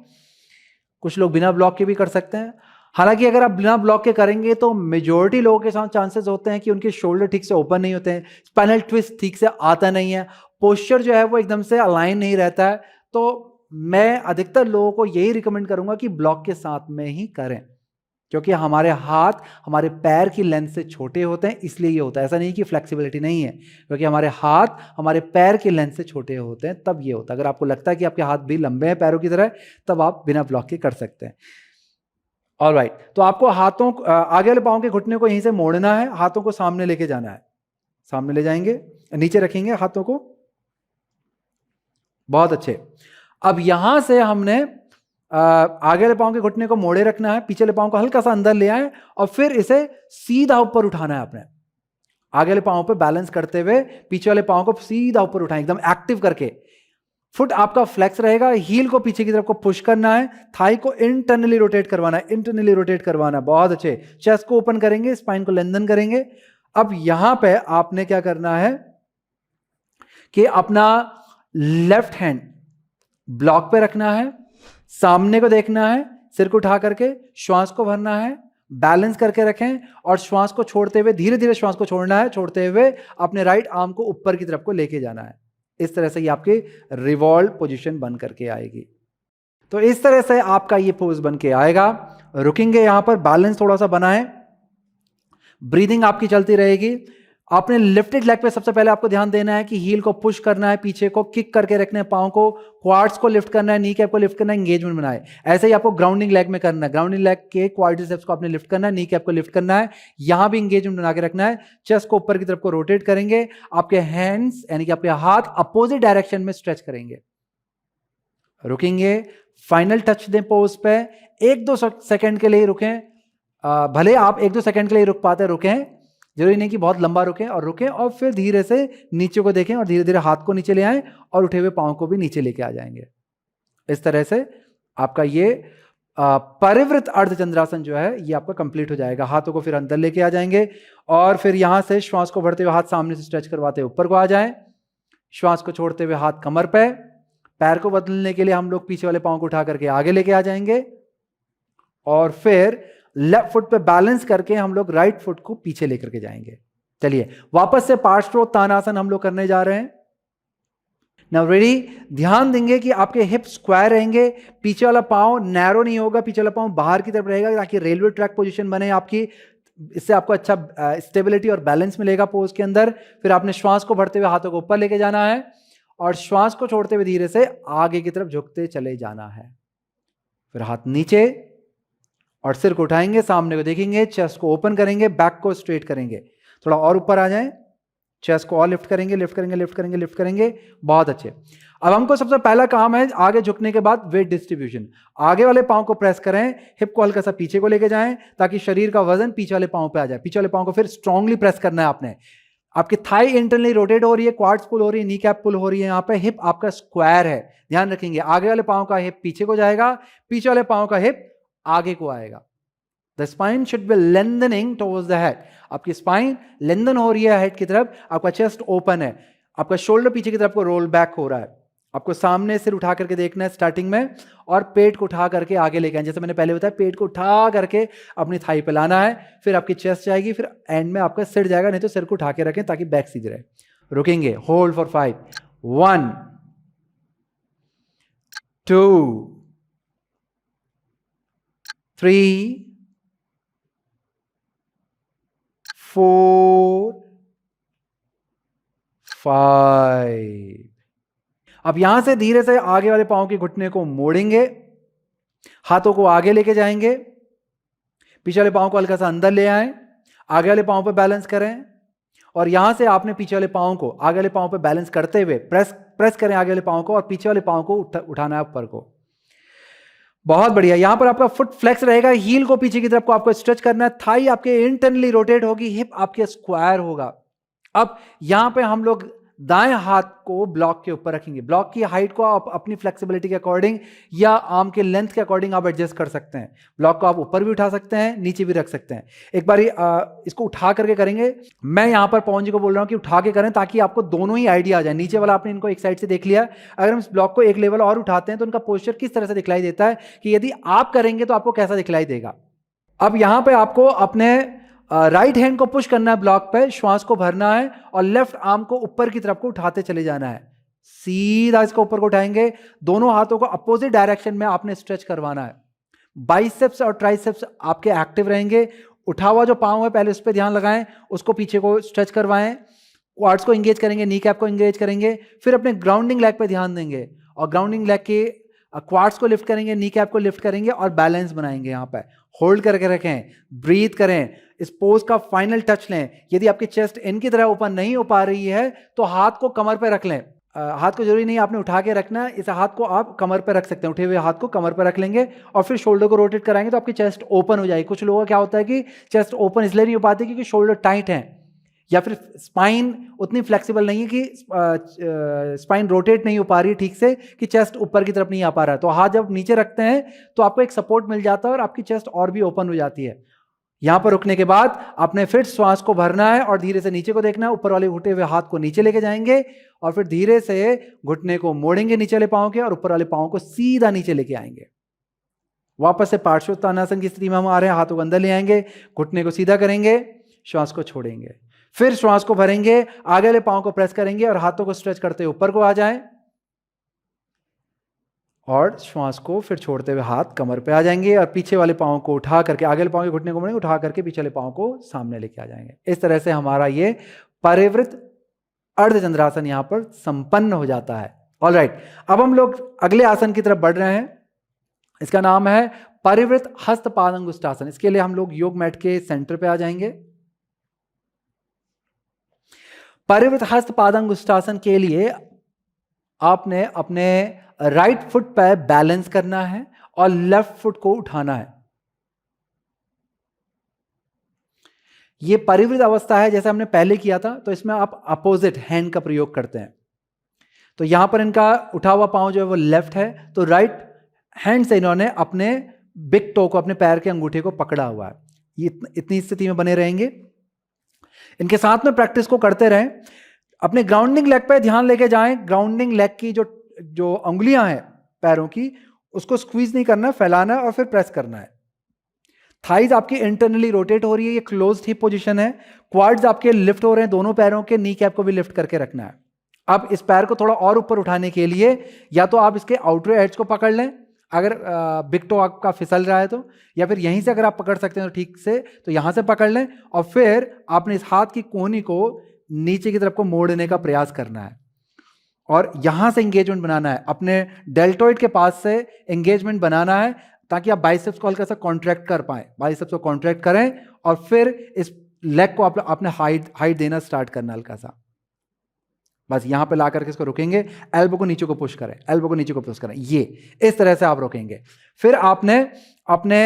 कुछ लोग बिना ब्लॉक के भी कर सकते हैं। हालांकि अगर आप बिना ब्लॉक के करेंगे तो मेजॉरिटी लोगों के साथ चांसेस होते हैं कि उनके शोल्डर ठीक से ओपन नहीं होते हैं, स्पाइनल ट्विस्ट ठीक से आता नहीं है, पोस्चर जो है वो एकदम से अलाइन नहीं रहता है। तो मैं अधिकतर लोगों को यही रिकमेंड करूंगा कि ब्लॉक के साथ में ही करें, क्योंकि हमारे हाथ हमारे पैर की लेंथ से छोटे होते हैं, इसलिए ये होता है। ऐसा नहीं कि फ्लेक्सिबिलिटी नहीं है, क्योंकि हमारे हाथ हमारे पैर की लेंथ से छोटे होते हैं, तब ये होता है। अगर आपको लगता है कि आपके हाथ भी लंबे हैं पैरों की तरह, तब आप बिना ब्लॉक के कर सकते हैं। ऑलराइट, तो आपको हाथों आगे वाले पाँव के घुटने को यहीं से मोड़ना है, हाथों को सामने लेके जाना है, सामने ले जाएंगे, नीचे रखेंगे हाथों को, बहुत अच्छे। अब यहां से हमने आगे वाले पाँव के घुटने को मोड़े रखना है, पीछे वाले पाँव को हल्का सा अंदर ले आए और फिर इसे सीधा ऊपर उठाना है अपने, आगे वाले पाँव पे बैलेंस करते हुए पीछे वाले पाँव को सीधा ऊपर उठाएं, एकदम एक्टिव करके। फुट आपका फ्लेक्स रहेगा, हील को पीछे की तरफ को पुश करना है, थाई को इंटरनली रोटेट करवाना है, इंटरनली रोटेट करवाना है, बहुत अच्छे। चेस्ट को ओपन करेंगे, स्पाइन को लेंथन करेंगे। अब यहां पे आपने क्या करना है कि अपना लेफ्ट हैंड ब्लॉक पे रखना है, सामने को देखना है, सिर को उठा करके श्वास को भरना है, बैलेंस करके रखें और श्वास को छोड़ते हुए धीरे धीरे श्वास को छोड़ना है, छोड़ते हुए अपने राइट आर्म को ऊपर की तरफ को लेके जाना है। इस तरह से ये आपकी रिवॉल्व पोजीशन बन करके आएगी। तो इस तरह से आपका ये पोज बन के आएगा। रुकेंगे यहां पर, बैलेंस थोड़ा सा बनाएं, ब्रीदिंग आपकी चलती रहेगी। आपने लिफ्टेड लेग पे सबसे पहले आपको ध्यान देना है कि हील को पुश करना है, पीछे को किक करके रखना है, पाँव को, क्वाड्स को लिफ्ट करना है, नी कैप को लिफ्ट करना है, एंगेजमेंट बनाए। ऐसे ही आपको ग्राउंडिंग लेग में करना है, ग्राउंडिंग लेग के क्वाड्रिसेप्स को आपने लिफ्ट करना है, नी कैप को लिफ्ट करना है, यहां भी एंगेजमेंट बना के रखना है। चेस्ट को ऊपर की तरफ को रोटेट करेंगे, आपके हैंड्स यानी कि आपके हाथ अपोजिट डायरेक्शन में स्ट्रेच करेंगे। रुकेंगे, फाइनल टच दें पोज पे, 1-2 सेकंड के लिए रुकें। भले आप 1-2 सेकंड के लिए रुक पाते, रुकें, जरूरी नहीं कि बहुत लंबा रुकें, और फिर धीरे से नीचे को देखें और धीरे धीरे हाथ को नीचे ले आएं और उठे हुए पाँव को भी नीचे लेके आ जाएंगे। इस तरह से आपका ये परिवृत अर्धचंद्रासन जो है ये आपका कंप्लीट हो जाएगा। हाथों को फिर अंदर लेके आ जाएंगे और फिर यहां से श्वास को भरते हुए हाथ सामने से स्ट्रेच करवाते हुए ऊपर को आ जाएं, श्वास को छोड़ते हुए हाथ कमर पे, पैर को बदलने के लिए हम लोग पीछे वाले पाँव को उठा करके आगे लेके आ जाएंगे और फिर लेफ्ट फुट पे बैलेंस करके हम लोग राइट फुट को पीछे लेकर के जाएंगे। चलिए वापस से पार्श्वोत्थानासन हम लोग करने जा रहे हैं। नाउ रेडी, ध्यान देंगे कि आपके हिप स्क्वायर रहेंगे, पीछे वाला पाँव नैरो नहीं होगा, पीछे वाला पाँव बाहर की तरफ रहेगा ताकि रेलवे ट्रैक पोजीशन बने आपकी। इससे आपको अच्छा स्टेबिलिटी और बैलेंस मिलेगा पोज के अंदर। फिर आपने श्वास को भरते हुए हाथों को ऊपर लेके जाना है और श्वास को छोड़ते हुए धीरे से आगे की तरफ झुकते चले जाना है। फिर हाथ नीचे और सिर को उठाएंगे, सामने को देखेंगे, चेस्ट को ओपन करेंगे, बैक को स्ट्रेट करेंगे, थोड़ा और ऊपर आ जाएं, चेस्ट को और लिफ्ट करेंगे, लिफ्ट करेंगे, लिफ्ट करेंगे, लिफ्ट करेंगे, बहुत अच्छे। अब हमको सबसे पहला काम है आगे झुकने के बाद वेट डिस्ट्रीब्यूशन। आगे वाले पाँव को प्रेस करें, हिप को हल्का सा पीछे को लेके जाएं ताकि शरीर का वजन पीछे वाले पाँव पे आ जाए। पीछे वाले पाँव को फिर स्ट्रांगली प्रेस करना है आपने। आपकी थाई इंटरनली रोटेट हो रही है, क्वाड्स पुल हो रही है, नी कैप पुल हो रही है, यहाँ पे हिप आपका स्क्वायर है, ध्यान रखेंगे। आगे वाले पाँव का हिप पीछे को जाएगा, पीछे वाले पाँव का हिप आगे को आएगा। The spine should be lengthening towards the head. आपकी स्पाइन लेंथन हो रही है हेड की तरफ, आपका चेस्ट ओपन है, आपका शोल्डर पीछे की तरफ को रोल बैक हो रहा है। आपको सामने सिर उठा करके देखना है स्टार्टिंग में और पेट को उठा करके आगे लेके आए। जैसे मैंने पहले बताया, पेट को उठा करके अपनी थाई पे लाना है, फिर आपकी चेस्ट जाएगी, फिर एंड में आपका सिर जाएगा, नहीं तो सिर को उठा के रखें ताकि बैक सीधी रहे। रुकेंगे, होल्ड फॉर 5, 1, 2, 3, 4, 5। अब यहां से धीरे से आगे वाले पांव के घुटने को मोड़ेंगे, हाथों को आगे लेके जाएंगे, पीछे वाले पांव को हल्का सा अंदर ले आएं, आगे वाले पांव पे बैलेंस करें और यहां से आपने पीछे वाले पांव को आगे वाले पांव पे बैलेंस करते हुए प्रेस करें आगे वाले पांव को और पीछे वाले पांव को उठाना है ऊपर को। बहुत बढ़िया। यहां पर आपका फुट फ्लेक्स रहेगा, हील को पीछे की तरफ को आपको स्ट्रेच करना है, थाई आपके इंटरनली रोटेट होगी, हिप आपके स्क्वायर होगा। अब यहां पे हम लोग दाएं हाथ को ब्लॉक के ऊपर रखेंगे। ब्लॉक की हाइट को आप अपनी फ्लेक्सिबिलिटी के अकॉर्डिंग या आर्म के लेंथ के अकॉर्डिंग आप एडजस्ट कर सकते हैं। ब्लॉक को आप ऊपर भी उठा सकते हैं, नीचे भी रख सकते हैं। एक बारी इसको उठा करके करेंगे। मैं यहां पर पवन जी को बोल रहा हूं कि उठा के करें ताकि आपको दोनों ही आइडिया आ जाए। नीचे वाला आपने इनको एक साइड से देख लिया, अगर हम इस ब्लॉक को एक लेवल और उठाते हैं तो उनका पोस्चर किस तरह से दिखलाई देता है कि यदि आप करेंगे तो आपको कैसा दिखलाई देगा। अब यहां पर आपको अपने राइट हैंड को पुश करना है ब्लॉक पे, श्वास को भरना है और लेफ्ट आर्म को ऊपर की तरफ को उठाते चले जाना है। सीधा इसको ऊपर को उठाएंगे, दोनों हाथों को अपोजिट डायरेक्शन में आपने स्ट्रेच करवाना है। बाइसेप्स और ट्राइसेप्स आपके एक्टिव रहेंगे। उठा हुआ जो पाँव है पहले उस पर ध्यान लगाएं, उसको पीछे को स्ट्रेच करवाएं, क्वाड्स को एंगेज करेंगे, नी कैप को एंगेज करेंगे, फिर अपने ग्राउंडिंग लेग पे ध्यान देंगे और ग्राउंडिंग लेग के क्वाड्स को लिफ्ट करेंगे, नी कैप को लिफ्ट करेंगे और बैलेंस बनाएंगे। यहाँ पे होल्ड करके रखें, ब्रीथ करें, इस पोज का फाइनल टच लें। यदि आपकी चेस्ट इनकी तरह ओपन नहीं हो पा रही है तो हाथ को कमर पे रख लें। हाथ को जरूरी नहीं आपने उठा के रखना, इस हाथ को आप कमर पे रख सकते हैं, उठे हुए हाथ को कमर पे रख लेंगे और फिर शोल्डर को रोटेट कराएंगे तो आपकी चेस्ट ओपन हो जाएगी। कुछ लोगों का क्या होता है कि चेस्ट ओपन इसलिए नहीं हो पाती क्योंकि शोल्डर टाइट है या फिर स्पाइन उतनी फ्लेक्सिबल नहीं है कि स्पाइन रोटेट नहीं हो पा रही ठीक से कि चेस्ट ऊपर की तरफ नहीं आ पा रहा है। तो हाथ जब नीचे रखते हैं तो आपको एक सपोर्ट मिल जाता है और आपकी चेस्ट और भी ओपन हो जाती है। यहां पर रुकने के बाद आपने फिर श्वास को भरना है और धीरे से नीचे को देखना है। ऊपर वाले उठे हुए हाथ को नीचे लेके जाएंगे और फिर धीरे से घुटने को मोड़ेंगे नीचे वाले पांव के और ऊपर वाले पांव को सीधा नीचे लेके आएंगे। वापस से पार्श्वोत्तानासन की स्थिति में हम आ रहे हैं, हाथों को अंदर ले आएंगे, घुटने को सीधा करेंगे, श्वास को छोड़ेंगे, फिर श्वास को भरेंगे, आगे वाले पांव को प्रेस करेंगे और हाथों को स्ट्रेच करते हुए ऊपर को आ जाएं और श्वास को फिर छोड़ते हुए हाथ कमर पे आ जाएंगे और पीछे वाले पांव को उठा करके, आगे वाले पांव के घुटने को मोड़ेंगे, उठा करके पीछे वाले पांव को सामने लेके आ जाएंगे। इस तरह से हमारा ये परिवृत अर्धचंद्रासन यहां पर संपन्न हो जाता है। ऑलराइट, अब हम लोग अगले आसन की तरफ बढ़ रहे हैं। इसका नाम है परिवृत हस्त पादंगुष्ठासन। इसके लिए हम लोग योग मैट के सेंटर पे आ जाएंगे। परिवृत हस्त पादंगुष्ठासन के लिए आपने अपने राइट फुट पर बैलेंस करना है और लेफ्ट फुट को उठाना है। यह परिवृत अवस्था है जैसे हमने पहले किया था, तो इसमें आप अपोजिट हैंड का प्रयोग करते हैं। तो यहां पर इनका उठा हुआ पांव जो है वो लेफ्ट है, तो राइट हैंड से इन्होंने अपने बिग टो को, अपने पैर के अंगूठे को पकड़ा हुआ है। ये इतनी स्थिति में बने रहेंगे। इनके साथ में प्रैक्टिस को करते रहें। अपने ग्राउंडिंग लेग पे ध्यान लेके जाएं। ग्राउंडिंग लेग की जो अंगुलियां हैं पैरों की, उसको स्क्वीज नहीं करना, फैलाना है और फिर प्रेस करना है। थाइज आपकी इंटरनली रोटेट हो रही है, ये क्लोज्ड हिप पोजीशन है। क्वाड्स आपके लिफ्ट हो रहे हैं, दोनों पैरों के नी कैप को भी लिफ्ट करके रखना है। अब इस पैर को थोड़ा और ऊपर उठाने के लिए या तो आप इसके आउटर एज को पकड़ लें अगर बिग टो आपका फिसल रहा है तो, या फिर यहीं से अगर आप पकड़ सकते हैं तो ठीक से, तो यहां से पकड़ लें और फिर आपने इस हाथ की कोहनी को नीचे की तरफ को मोड़ने का प्रयास करना है और यहां से एंगेजमेंट बनाना है। अपने डेल्टोइड के पास से एंगेजमेंट बनाना है ताकि आप बाइसेप्स को हल्का सा कॉन्ट्रैक्ट कर पाए। बाइसेप्स को कॉन्ट्रैक्ट करें और फिर इस लेग को आपने हाइट देना स्टार्ट करना हल्का सा। बस यहां पे ला करके इसको रुकेंगे, एल्बो को नीचे को पुश करें, एल्बो को नीचे को पुश करें, ये इस तरह से आप रोकेंगे। फिर आपने अपने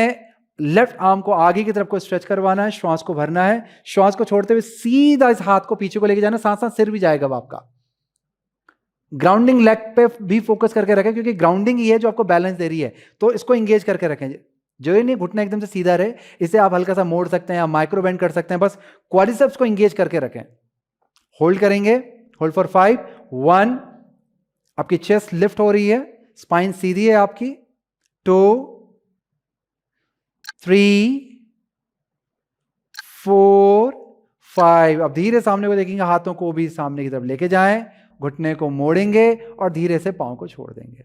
लेफ्ट आर्म को आगे की तरफ को स्ट्रेच करवाना है, श्वास को भरना है, श्वास को छोड़ते हुए सीधा इस हाथ को पीछे को लेके जाना, साथ साथ सिर भी जाएगा आपका। ग्राउंडिंग लेग पे भी फोकस करके रखें क्योंकि ग्राउंडिंग ही है जो आपको बैलेंस दे रही है, तो इसको एंगेज करके रखें। जो ही नहीं घुटना एकदम से सीधा रहे, इसे आप हल्का सा मोड़ सकते हैं या माइक्रो बेंड कर सकते हैं। बस क्वाड्रिसेप्स को एंगेज करके रखें। होल्ड करेंगे, होल्ड फॉर 5, 1, आपकी चेस्ट लिफ्ट हो रही है, स्पाइन सीधी है आपकी, 2, 3, 4, 5। अब धीरे सामने को देखेंगे, हाथों को भी सामने की तरफ लेके जाएं, घुटने को मोड़ेंगे और धीरे से पांव को छोड़ देंगे।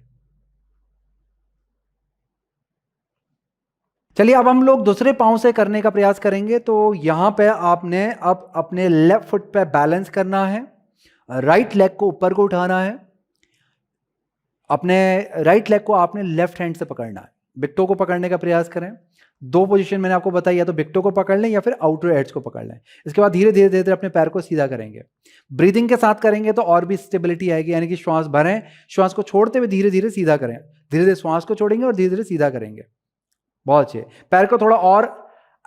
चलिए अब हम लोग दूसरे पांव से करने का प्रयास करेंगे। तो यहां पे आपने अब अपने लेफ्ट फुट पे बैलेंस करना है, राइट लेग को ऊपर को उठाना है, अपने राइट लेग को आपने लेफ्ट हैंड से पकड़ना है। बिग टो को पकड़ने का प्रयास करें। 2 पोजीशन मैंने आपको बताई, या तो बिग टो को पकड़ लें या फिर आउटर एज को पकड़ लें। इसके बाद धीरे धीरे धीरे धीरे अपने पैर को सीधा करेंगे। ब्रीदिंग के साथ करेंगे तो और भी स्टेबिलिटी आएगी, यानी कि श्वास भरें, श्वास को छोड़ते हुए धीरे धीरे सीधा करें। धीरे धीरे श्वास को छोड़ेंगे और धीरे धीरे सीधा करेंगे। बहुत अच्छे। पैर को थोड़ा और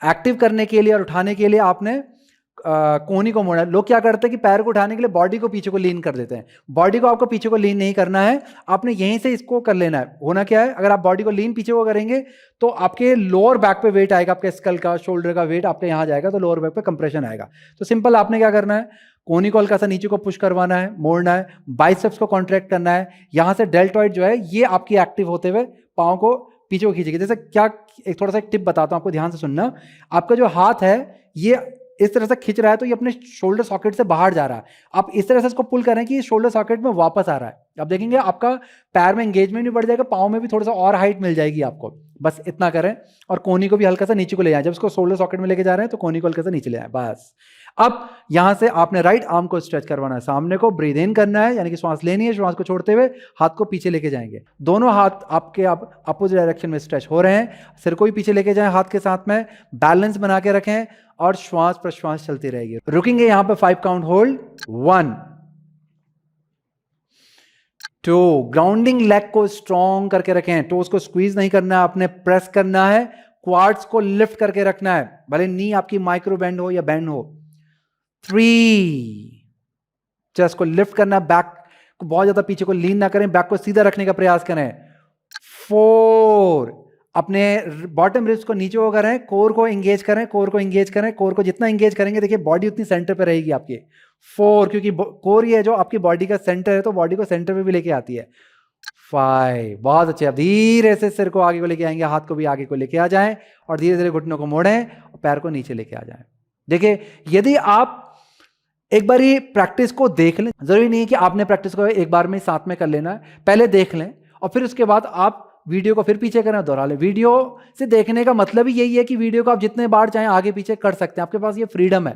एक्टिव करने के लिए और उठाने के लिए आपने कोहनी को मोड़ा। लोग क्या करते हैं कि पैर को उठाने के लिए बॉडी को पीछे को लीन कर देते हैं। बॉडी को आपको पीछे को लीन नहीं करना है, आपने यहीं से इसको कर लेना है। होना क्या है, अगर आप बॉडी को लीन पीछे को करेंगे तो आपके लोअर बैक पे वेट आएगा, आपके स्कल का, शोल्डर का वेट आपके यहाँ जाएगा, तो लोअर बैक पे कंप्रेशन आएगा। तो सिंपल आपने क्या करना है, कोहनी को हल्का सा नीचे को पुश करवाना है, मोड़ना है, बाइसेप्स को कॉन्ट्रैक्ट करना है। यहाँ से डेल्टॉइड जो है ये आपकी एक्टिव होते हुए पाँव को पीछे को खींचेगी। जैसे क्या, एक थोड़ा सा एक टिप बताता हूँ आपको, ध्यान से सुनना। आपका जो हाथ है ये इस तरह से खींच रहा है तो ये अपने शोल्डर सॉकेट से बाहर जा रहा है। आप इस तरह से इसको पुल करें कि ये शोल्डर सॉकेट में वापस आ रहा है। आप देखेंगे आपका पैर में एंगेजमेंट भी बढ़ जाएगा, पाँव में भी थोड़ा सा और हाइट मिल जाएगी आपको। बस इतना करें और कोहनी को भी हल्का सा नीचे को ले आए। जब इसको शोल्डर सॉकेट में लेके जा रहे हैं तो कोहनी को हल्का सा नीचे ले आए, बस। अब यहां से आपने राइट आर्म को स्ट्रेच करवाना है, सामने को ब्रीद इन करना है, यानी कि श्वास लेनी है, श्वास को छोड़ते हुए हाथ को पीछे लेके जाएंगे। दोनों हाथ आपके अपोजिट डायरेक्शन में स्ट्रेच हो रहे हैं, सिर को भी पीछे लेके जाएं हाथ के साथ में, बैलेंस बना के रखें और श्वास प्रश्वास चलती रहेगी। रुकेंगे यहां पे 5 काउंट होल्ड, 1 2, ग्राउंडिंग लेग को स्ट्रॉन्ग करके रखें, टोस को स्क्वीज नहीं करना है, आपने प्रेस करना है, क्वाड्स को लिफ्ट करके रखना है, भले नी आपकी माइक्रो बेंड हो या बेंड हो। 3, चेस्ट को लिफ्ट करना, बैक को बहुत ज्यादा पीछे को लीन ना करें, बैक को सीधा रखने का प्रयास करें। 4, अपने बॉटम रिब्स को नीचे को करें, कोर को एंगेज करें, कोर को एंगेज करें, कोर को जितना एंगेज करेंगे देखिए बॉडी उतनी सेंटर पे रहेगी आपकी। 4, क्योंकि कोर ये जो आपकी बॉडी का सेंटर है तो बॉडी को सेंटर पे भी लेके आती है। 5, बहुत अच्छे। अब धीरे से सिर को आगे को लेके आएंगे, हाथ को भी आगे को लेके आ जाएं और धीरे धीरे घुटनों को मोड़ें और पैर को नीचे लेके आ जाएं। देखिए, यदि आप एक बार ही प्रैक्टिस को देख लें, जरूरी नहीं है कि आपने प्रैक्टिस को एक बार में साथ में कर लेना है, पहले देख लें और फिर उसके बाद आप वीडियो को फिर पीछे करना, दोहरा लें। वीडियो से देखने का मतलब ही यही है कि वीडियो को आप जितने बार चाहें आगे पीछे कर सकते हैं, आपके पास ये फ्रीडम है,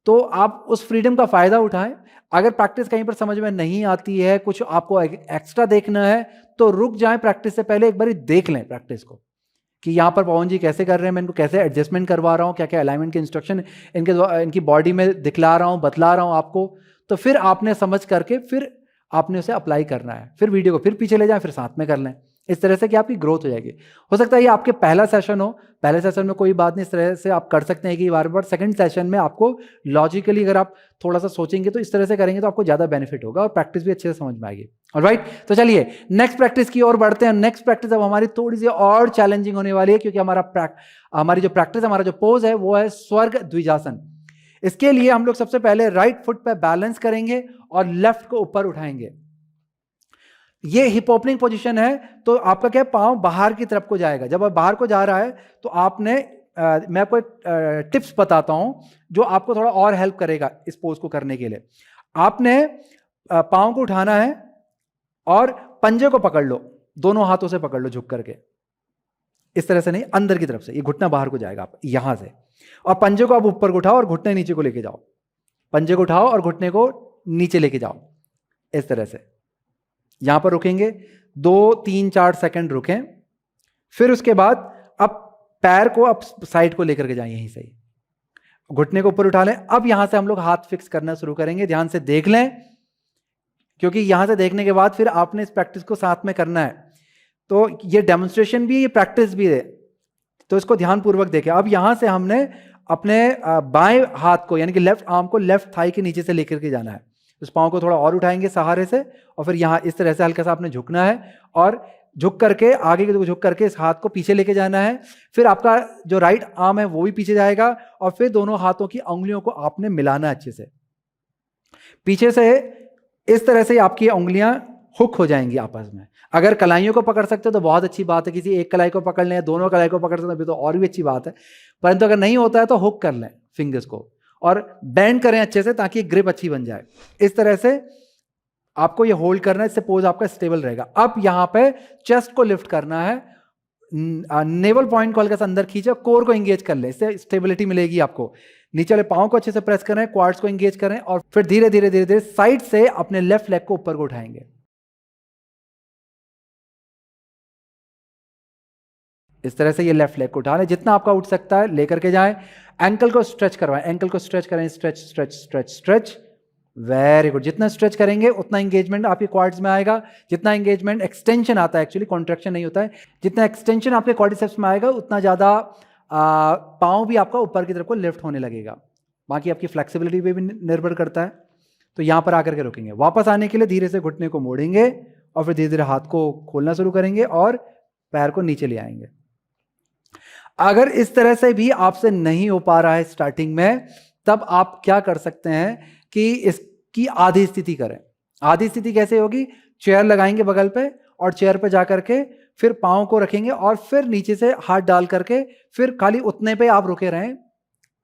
तो आप उस फ्रीडम का फायदा उठाएं। अगर प्रैक्टिस कहीं पर समझ में नहीं आती है, कुछ आपको एक्स्ट्रा देखना है, तो रुक जाएं, प्रैक्टिस से पहले एक बार देख लें प्रैक्टिस को कि यहाँ पर पवन जी कैसे कर रहे हैं, मैं इनको कैसे एडजस्टमेंट करवा रहा हूँ, क्या क्या अलाइनमेंट के इंस्ट्रक्शन इनकी बॉडी में दिखला रहा हूँ, बतला रहा हूँ आपको, तो फिर आपने समझ करके फिर आपने उसे अप्लाई करना है। फिर वीडियो को फिर पीछे ले जाएं, फिर साथ में कर लें, इस तरह से कि आपकी ग्रोथ हो जाएगी। हो सकता है ये आपके पहला सेशन हो, पहले सेशन में कोई बात नहीं, इस तरह से आप कर सकते हैं कि बार बार। सेकंड सेशन में आपको लॉजिकली अगर आप थोड़ा सा सोचेंगे तो इस तरह से करेंगे तो आपको ज़्यादा बेनिफिट होगा और प्रैक्टिस भी अच्छे से समझ में आएगी। ऑलराइट, तो चलिए नेक्स्ट प्रैक्टिस की ओर बढ़ते हैं। नेक्स्ट प्रैक्टिस अब हमारी थोड़ी सी और चैलेंजिंग होने वाली है, क्योंकि हमारी जो प्रैक्टिस, हमारा जो पोज है वो है स्वर्ग द्विजासन। इसके लिए हम लोग सबसे पहले राइट फुट पे बैलेंस करेंगे और लेफ्ट को ऊपर उठाएंगे। ये हिप ओपनिंग पोजीशन है, तो आपका क्या पांव बाहर की तरफ को जाएगा। जब आप बाहर को जा रहा है तो आपने मैं आपको एक टिप्स बताता हूं जो आपको थोड़ा और हेल्प करेगा इस पोज को करने के लिए। आपने पांव को उठाना है और पंजे को पकड़ लो, दोनों हाथों से पकड़ लो झुक करके, इस तरह से नहीं, अंदर की तरफ से, ये घुटना बाहर को जाएगा आप यहां से, और पंजे को आप ऊपर को उठाओ और घुटने नीचे को लेके जाओ। पंजे को उठाओ और घुटने को नीचे लेके जाओ, इस तरह से। यहां पर रुकेंगे 2 3 4 सेकंड रुकें, फिर उसके बाद अब पैर को आप साइड को लेकर के जाएं, यहीं से घुटने को ऊपर उठा लें। अब यहां से हम लोग हाथ फिक्स करना शुरू करेंगे, ध्यान से देख लें, क्योंकि यहां से देखने के बाद फिर आपने इस प्रैक्टिस को साथ में करना है। तो ये डेमोन्स्ट्रेशन भी, ये प्रैक्टिस भी है, तो इसको ध्यानपूर्वक देखें। अब यहां से हमने अपने बाएं हाथ को, यानी कि लेफ्ट आर्म को लेफ्ट थाई के नीचे से लेकर के जाना है। उस पांव को थोड़ा और उठाएंगे सहारे से, और फिर यहाँ इस तरह से हल्का सा आपने झुकना है और झुक करके आगे की झुक करके इस हाथ को पीछे लेके जाना है। फिर आपका जो राइट आर्म है वो भी पीछे जाएगा और फिर दोनों हाथों की उंगलियों को आपने मिलाना अच्छे से पीछे से। इस तरह से आपकी उंगलियां हुक हो जाएंगी आपस में। अगर कलाइयों को पकड़ सकते हो तो बहुत अच्छी बात है, किसी एक कलाई को पकड़ लें, दोनों कलाई को पकड़ सकते हो तो और भी अच्छी बात है, परंतु अगर नहीं होता है तो हुक कर लें फिंगर्स को और बेंड करें अच्छे से ताकि ग्रिप अच्छी बन जाए। इस तरह से आपको ये होल्ड करना है, इससे पोज आपका स्टेबल रहेगा। अब यहां पे चेस्ट को लिफ्ट करना है, नेवल पॉइंट को हल्का सा अंदर खींचे, कोर को एंगेज कर ले, इससे स्टेबिलिटी मिलेगी आपको। नीचे वाले पांव को अच्छे से प्रेस करें, क्वाड्स को एंगेज करें और फिर धीरे धीरे धीरे धीरे साइड से अपने लेफ्ट लेग को ऊपर को उठाएंगे। इस तरह से ये लेफ्ट लेग को उठा लें, जितना आपका उठ सकता है लेकर के जाएं। एंकल को स्ट्रेच करवाएं, एंकल को स्ट्रेच करें, stretch stretch stretch stretch, very good. जितना स्ट्रेच करेंगे उतना एंगेजमेंट आपके क्वाड्स में आएगा, जितना एंगेजमेंट, एक्सटेंशन आता है, एक्चुअली कॉन्ट्रैक्शन नहीं होता है, जितना एक्सटेंशन आपके क्वाड्रिसेप्स में आएगा उतना ज़्यादा पाँव भी आपका ऊपर की तरफ को लिफ्ट होने लगेगा। बाकी आपकी फ्लेक्सिबिलिटी पे भी निर्भर करता है। तो यहाँ पर आकर के रुकेंगे, वापस आने के लिए धीरे से घुटने को मोड़ेंगे और फिर धीरे धीरे हाथ को खोलना शुरू करेंगे और पैर को नीचे ले आएंगे। अगर इस तरह से भी आपसे नहीं हो पा रहा है स्टार्टिंग में, तब आप क्या कर सकते हैं कि इसकी आधी स्थिति करें। आधी स्थिति कैसे होगी? चेयर लगाएंगे बगल पे और चेयर पे जाकर के फिर पाँव को रखेंगे और फिर नीचे से हाथ डाल करके फिर खाली उतने पे आप रुके रहें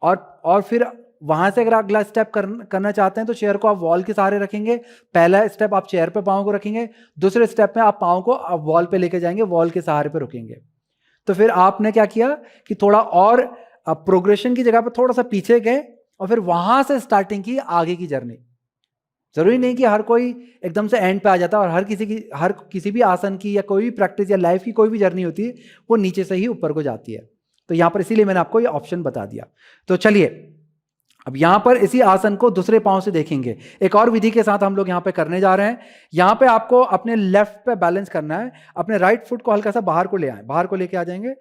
और फिर वहां से अगर आप अगला स्टेप करना चाहते हैं तो चेयर को आप वॉल के सहारे रखेंगे। पहला स्टेप आप चेयर पे पाँव को रखेंगे, दूसरे स्टेप में आप पाँव को आप वॉल पे लेके जाएंगे, वॉल के सहारे पे रुकेंगे। तो फिर आपने क्या किया कि थोड़ा और प्रोग्रेशन की जगह पर थोड़ा सा पीछे गए और फिर वहां से स्टार्टिंग की आगे की जर्नी। जरूरी नहीं कि हर कोई एकदम से एंड पे आ जाता है, और हर किसी भी आसन की या कोई भी प्रैक्टिस या लाइफ की कोई भी जर्नी होती है वो नीचे से ही ऊपर को जाती है। तो यहां पर इसीलिए मैंने आपको ये ऑप्शन बता दिया। तो चलिए अब यहां पर इसी आसन को दूसरे पांव से देखेंगे। एक और विधि के साथ हम लोग यहां पे करने जा रहे हैं। यहां पे आपको अपने लेफ्ट पे बैलेंस करना है, अपने राइट फुट को हल्का सा बाहर को ले आए, बाहर को लेके आ जाएंगे।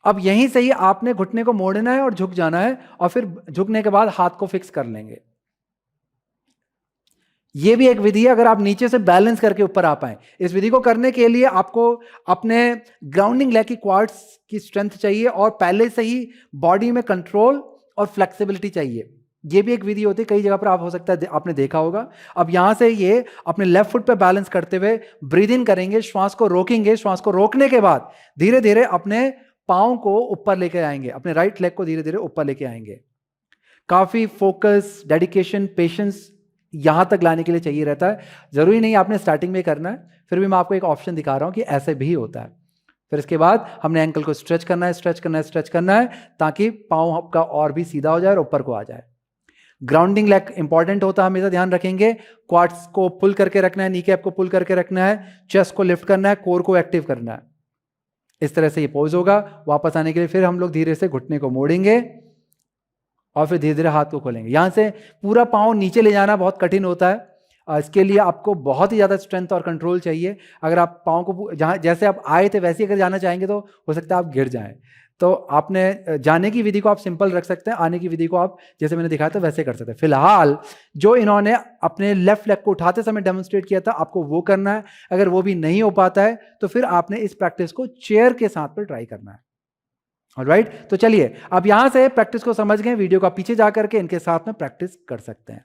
अब यहीं से ही आपने घुटने को मोड़ना है और झुक जाना है, और फिर झुकने के बाद हाथ को फिक्स कर लेंगे। यह भी एक विधि है अगर आप नीचे से बैलेंस करके ऊपर आ पाए। इस विधि को करने के लिए आपको अपने ग्राउंडिंग लेग की क्वाड्स की स्ट्रेंथ चाहिए और पहले से ही बॉडी में कंट्रोल और फ्लेक्सिबिलिटी चाहिए। ये भी एक विधि होती है, कई जगह पर आप हो सकता है आपने देखा होगा। अब यहां से ये अपने लेफ्ट फुट पे बैलेंस करते हुए ब्रीद इन करेंगे, श्वास को रोकेंगे। श्वास को रोकने के बाद धीरे धीरे अपने पाँव को ऊपर लेके आएंगे, अपने राइट लेग को धीरे धीरे ऊपर लेके आएंगे। काफी फोकस, डेडिकेशन, पेशेंस यहां तक लाने के लिए चाहिए रहता है। जरूरी नहीं आपने स्टार्टिंग में करना है, फिर भी मैं आपको एक ऑप्शन दिखा रहा हूं कि ऐसे भी होता है। फिर इसके बाद हमने एंकल को स्ट्रेच करना है, स्ट्रेच करना है, स्ट्रेच करना है, ताकि पाँव आपका और भी सीधा हो जाए और ऊपर को आ जाए। ग्राउंडिंग लेग इंपॉर्टेंट होता है, हमेशा ध्यान रखेंगे। क्वाड्स को पुल करके रखना है, नी कैप को पुल करके रखना है, चेस्ट को लिफ्ट करना है, कोर को एक्टिव करना है। इस तरह से ये पोज होगा। वापस आने के लिए फिर हम लोग धीरे से घुटने को मोड़ेंगे और फिर धीरे धीरे हाथ को खोलेंगे। यहां से पूरा पाँव नीचे ले जाना बहुत कठिन होता है, इसके लिए आपको बहुत ही ज़्यादा स्ट्रेंथ और कंट्रोल चाहिए। अगर आप पाँव को जहाँ जैसे आप आए थे वैसे ही अगर जाना चाहेंगे तो हो सकता है आप गिर जाएं। तो आपने जाने की विधि को आप सिंपल रख सकते हैं, आने की विधि को आप जैसे मैंने दिखाया था वैसे कर सकते हैं। फिलहाल जो इन्होंने अपने लेफ्ट लेग को उठाते समय डेमोन्स्ट्रेट किया था, आपको वो करना है। अगर वो भी नहीं हो पाता है तो फिर आपने इस प्रैक्टिस को चेयर के साथ पर ट्राई करना है। ऑलराइट, तो चलिए अब यहां से प्रैक्टिस को समझ गए, वीडियो का पीछे जाकर के इनके साथ में प्रैक्टिस कर सकते हैं।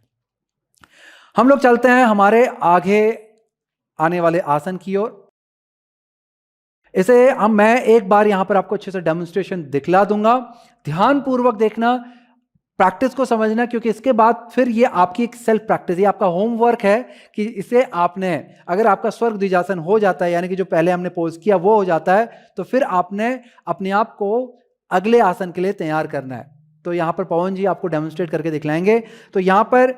हम लोग चलते हैं हमारे आगे आने वाले आसन की ओर। इसे मैं एक बार यहां पर आपको अच्छे से डेमोन्स्ट्रेशन दिखला दूंगा, ध्यान पूर्वक देखना, प्रैक्टिस को समझना, क्योंकि इसके बाद फिर ये आपकी एक सेल्फ प्रैक्टिस, ये आपका होमवर्क है कि इसे आपने, अगर आपका स्वर्ग द्विजासन हो जाता है, यानी कि जो पहले हमने पोज किया वो हो जाता है, तो फिर आपने अपने आप को अगले आसन के लिए तैयार करना है। तो यहां पर पवन जी आपको डेमोन्स्ट्रेट करके दिखलाएंगे। तो यहां पर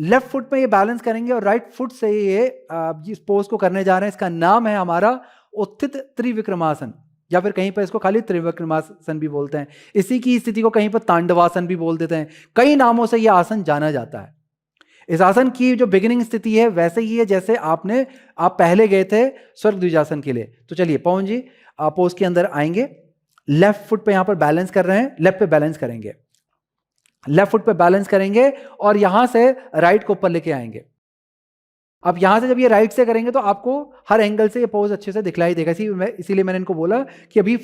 लेफ्ट फुट पे ये बैलेंस करेंगे और राइट फुट से ये इस पोज को करने जा रहे हैं। इसका नाम है हमारा उत्थित त्रिविक्रमासन, या फिर कहीं पर इसको खाली त्रिविक्रमासन भी बोलते हैं। इसी की स्थिति को कहीं पर तांडवासन भी बोल देते हैं। कई नामों से यह आसन जाना जाता है। इस आसन की जो बिगिनिंग स्थिति है वैसे ही है जैसे आप पहले गए थे स्वर्ग द्विजासन के लिए। तो चलिए पवन जी पोज के अंदर आएंगे, लेफ्ट फुट पे यहां पर बैलेंस कर रहे हैं, लेफ्ट पे बैलेंस करेंगे, लेफ्ट फुट पे बैलेंस करेंगे और यहां से राइट को ऊपर लेके आएंगे। अब यहां से जब ये राइट से करेंगे तो आपको हर एंगल से ये पोज अच्छे से दिखलाई देगा। इसीलिए मैंने इनको बोला कि अभी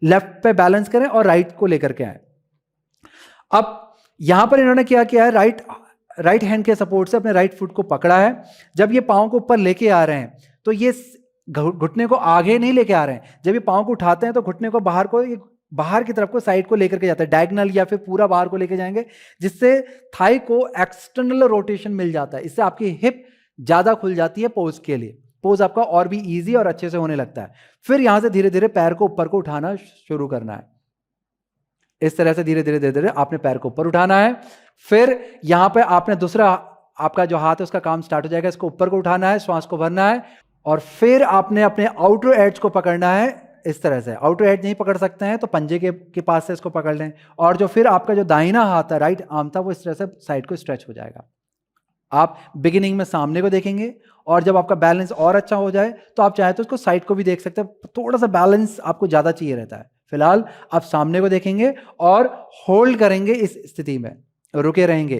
लेफ्ट पे बैलेंस करें और राइट को लेकर के आए। अब यहां पर इन्होंने क्या किया है, राइट हैंड के सपोर्ट से अपने राइट फुट को पकड़ा है। जब ये पाँव को ऊपर लेके आ रहे हैं तो ये घुटने को आगे नहीं लेके आ रहे हैं। जब ये पाँव को उठाते हैं तो घुटने को बाहर की तरफ को साइड को लेकर के जाता है, डायगोनल या फिर पूरा बाहर को लेके जाएंगे, जिससे थाई को एक्सटर्नल रोटेशन मिल जाता है। इससे आपकी हिप ज्यादा खुल जाती है पोज के लिए, पोज आपका और भी इजी और अच्छे से होने लगता है। फिर यहां से धीरे धीरे पैर को ऊपर को उठाना शुरू करना है। इस तरह से धीरे धीरे आपने पैर को ऊपर उठाना है। फिर यहां पे आपने दूसरा, आपका जो हाथ है उसका काम स्टार्ट हो जाएगा, इसको ऊपर को उठाना है, श्वास को भरना है और फिर आपने अपने आउटर एज को पकड़ना है। इस तरह से आउटर एज नहीं पकड़ सकते हैं तो पंजे के पास से इसको पकड़ लें, और जो फिर आपका जो दाहिना हाथ है, राइट आर्म था, वो इस तरह से साइड को स्ट्रेच हो जाएगा। आप बिगिनिंग में सामने को देखेंगे और जब आपका बैलेंस और अच्छा हो जाए तो आप चाहे तो उसको साइड को भी देख सकते हैं। थोड़ा सा बैलेंस आपको ज्यादा चाहिए रहता है। फिलहाल आप सामने को देखेंगे और होल्ड करेंगे, इस स्थिति में रुके रहेंगे।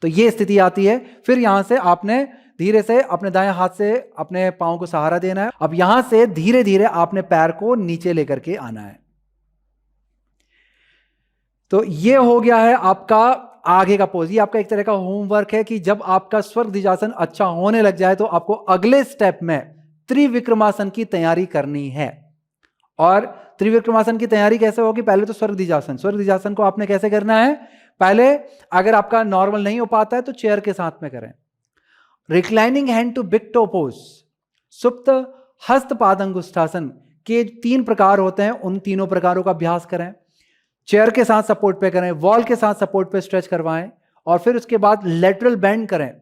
तो ये स्थिति आती है। फिर यहां से आपने धीरे से अपने दाएं हाथ से अपने पांव को सहारा देना है। अब यहां से धीरे धीरे आपने पैर को नीचे लेकर के आना है। तो ये हो गया है आपका आगे का पोज। ये आपका एक तरह का होमवर्क है कि जब आपका स्वर्ग द्विजासन अच्छा होने लग जाए तो आपको अगले स्टेप में त्रिविक्रमासन की तैयारी करनी है। और त्रिविक्रमासन की तैयारी कैसे होगी? पहले तो स्वर्ग द्विजासन। स्वर्ग द्विजासन को आपने कैसे करना है? पहले अगर आपका नॉर्मल नहीं हो पाता है तो चेयर के साथ में करें। Reclining hand to big toe pose, Supta Hasta पादंगुष्ठासन के 3 प्रकार होते हैं, उन तीनों प्रकारों का अभ्यास करें। चेयर के साथ सपोर्ट पे करें, वॉल के साथ सपोर्ट पे स्ट्रेच करवाएं, और फिर उसके बाद लेटरल बेंड करें।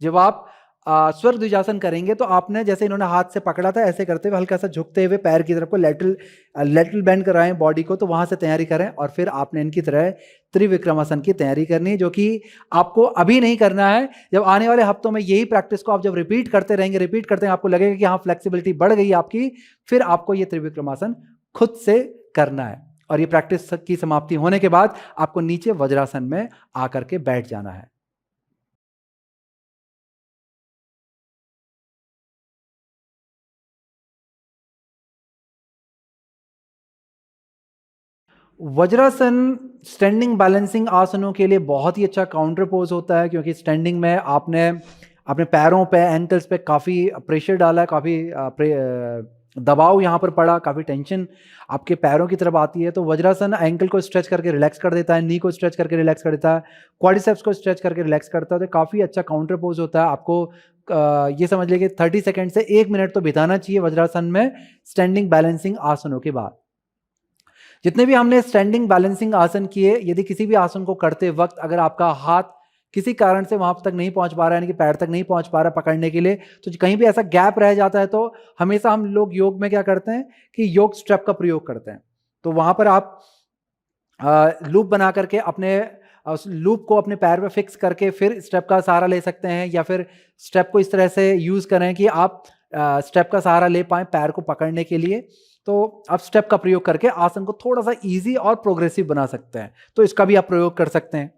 जब आप स्वर्ग द्विजासन करेंगे तो आपने जैसे इन्होंने हाथ से पकड़ा था ऐसे करते हुए हल्का सा झुकते हुए पैर की तरफ को लेटरल बेंड कराएं बॉडी को, तो वहां से तैयारी करें। और फिर आपने इनकी तरह त्रिविक्रमासन की तैयारी करनी है, जो कि आपको अभी नहीं करना है। जब आने वाले हफ्तों में यही प्रैक्टिस को आप जब रिपीट करते रहेंगे, आपको लगेगा कि हाँ फ्लेक्सिबिलिटी बढ़ गई आपकी, फिर आपको ये त्रिविक्रमासन खुद से करना है। और ये प्रैक्टिस की समाप्ति होने के बाद आपको नीचे वज्रासन में आकर के बैठ जाना है। वज्रासन स्टैंडिंग बैलेंसिंग आसनों के लिए बहुत ही अच्छा काउंटर पोज होता है, क्योंकि स्टैंडिंग में आपने अपने पैरों पे, एंकल्स पे काफ़ी प्रेशर डाला है, काफ़ी दबाव यहाँ पर पड़ा, काफ़ी टेंशन आपके पैरों की तरफ आती है। तो वज्रासन एंकल को स्ट्रेच करके रिलैक्स कर देता है, नी को स्ट्रेच करके रिलैक्स कर देता है, क्वाड्रिसेप्स को स्ट्रेच करके रिलैक्स करता है। तो काफ़ी अच्छा काउंटर पोज होता है। आपको ये समझ लीजिए कि 30 सेकेंड से 1 मिनट तो बिताना चाहिए वज्रासन में स्टैंडिंग बैलेंसिंग आसनों के बाद। जितने भी हमने स्टैंडिंग बैलेंसिंग आसन किए, यदि किसी भी आसन को करते वक्त अगर आपका हाथ किसी कारण से वहां तक नहीं पहुंच पा रहा है, यानी कि पैर तक नहीं पहुंच पा रहा है पकड़ने के लिए, तो कहीं भी ऐसा गैप रह जाता है तो हमेशा हम लोग योग में क्या करते हैं कि योग स्ट्रेप का प्रयोग करते हैं। तो वहां पर आप लूप बना करके अपने उस लूप को अपने पैर पे फिक्स करके फिर स्टेप का सहारा ले सकते हैं, या फिर स्टेप को इस तरह से यूज करें कि आप स्टेप का सहारा ले पाए पैर को पकड़ने के लिए। तो आप स्टेप का प्रयोग करके आसन को थोड़ा सा इजी और प्रोग्रेसिव बना सकते हैं, तो इसका भी आप प्रयोग कर सकते हैं।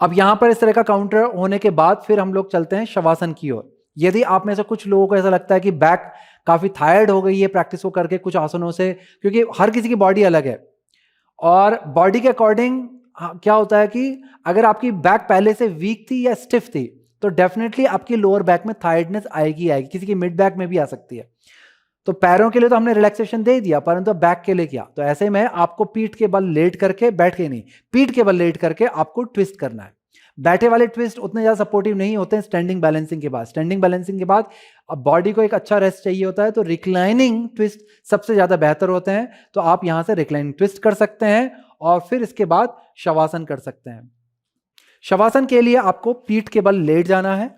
अब यहां पर इस तरह का काउंटर होने के बाद फिर हम लोग चलते हैं शवासन की ओर। यदि आप में से कुछ लोगों को ऐसा लगता है कि बैक काफी टायर्ड हो गई है प्रैक्टिस को करके कुछ आसनों से, क्योंकि हर किसी की बॉडी अलग है और बॉडी के अकॉर्डिंग क्या होता है कि अगर आपकी बैक पहले से वीक थी या स्टिफ थी तो डेफिनेटली आपकी लोअर बैक में थायर्डनेस आएगी, किसी की मिड बैक में भी आ सकती है। तो पैरों के लिए तो हमने रिलैक्सेशन दे दिया, परंतु बैक के लिए क्या? तो ऐसे में आपको पीठ के बल लेट करके, बैठ के नहीं, पीठ के बल लेट करके आपको ट्विस्ट करना है। बैठे वाले ट्विस्ट उतने ज्यादा सपोर्टिव नहीं होते हैं स्टैंडिंग बैलेंसिंग के बाद। स्टैंडिंग बैलेंसिंग के बाद अब बॉडी को एक अच्छा रेस्ट चाहिए होता है, तो रिक्लाइनिंग ट्विस्ट सबसे ज्यादा बेहतर होते हैं। तो आप यहां से रिक्लाइनिंग ट्विस्ट कर सकते हैं और फिर इसके बाद शवासन कर सकते हैं। शवासन के लिए आपको पीठ के बल लेट जाना है,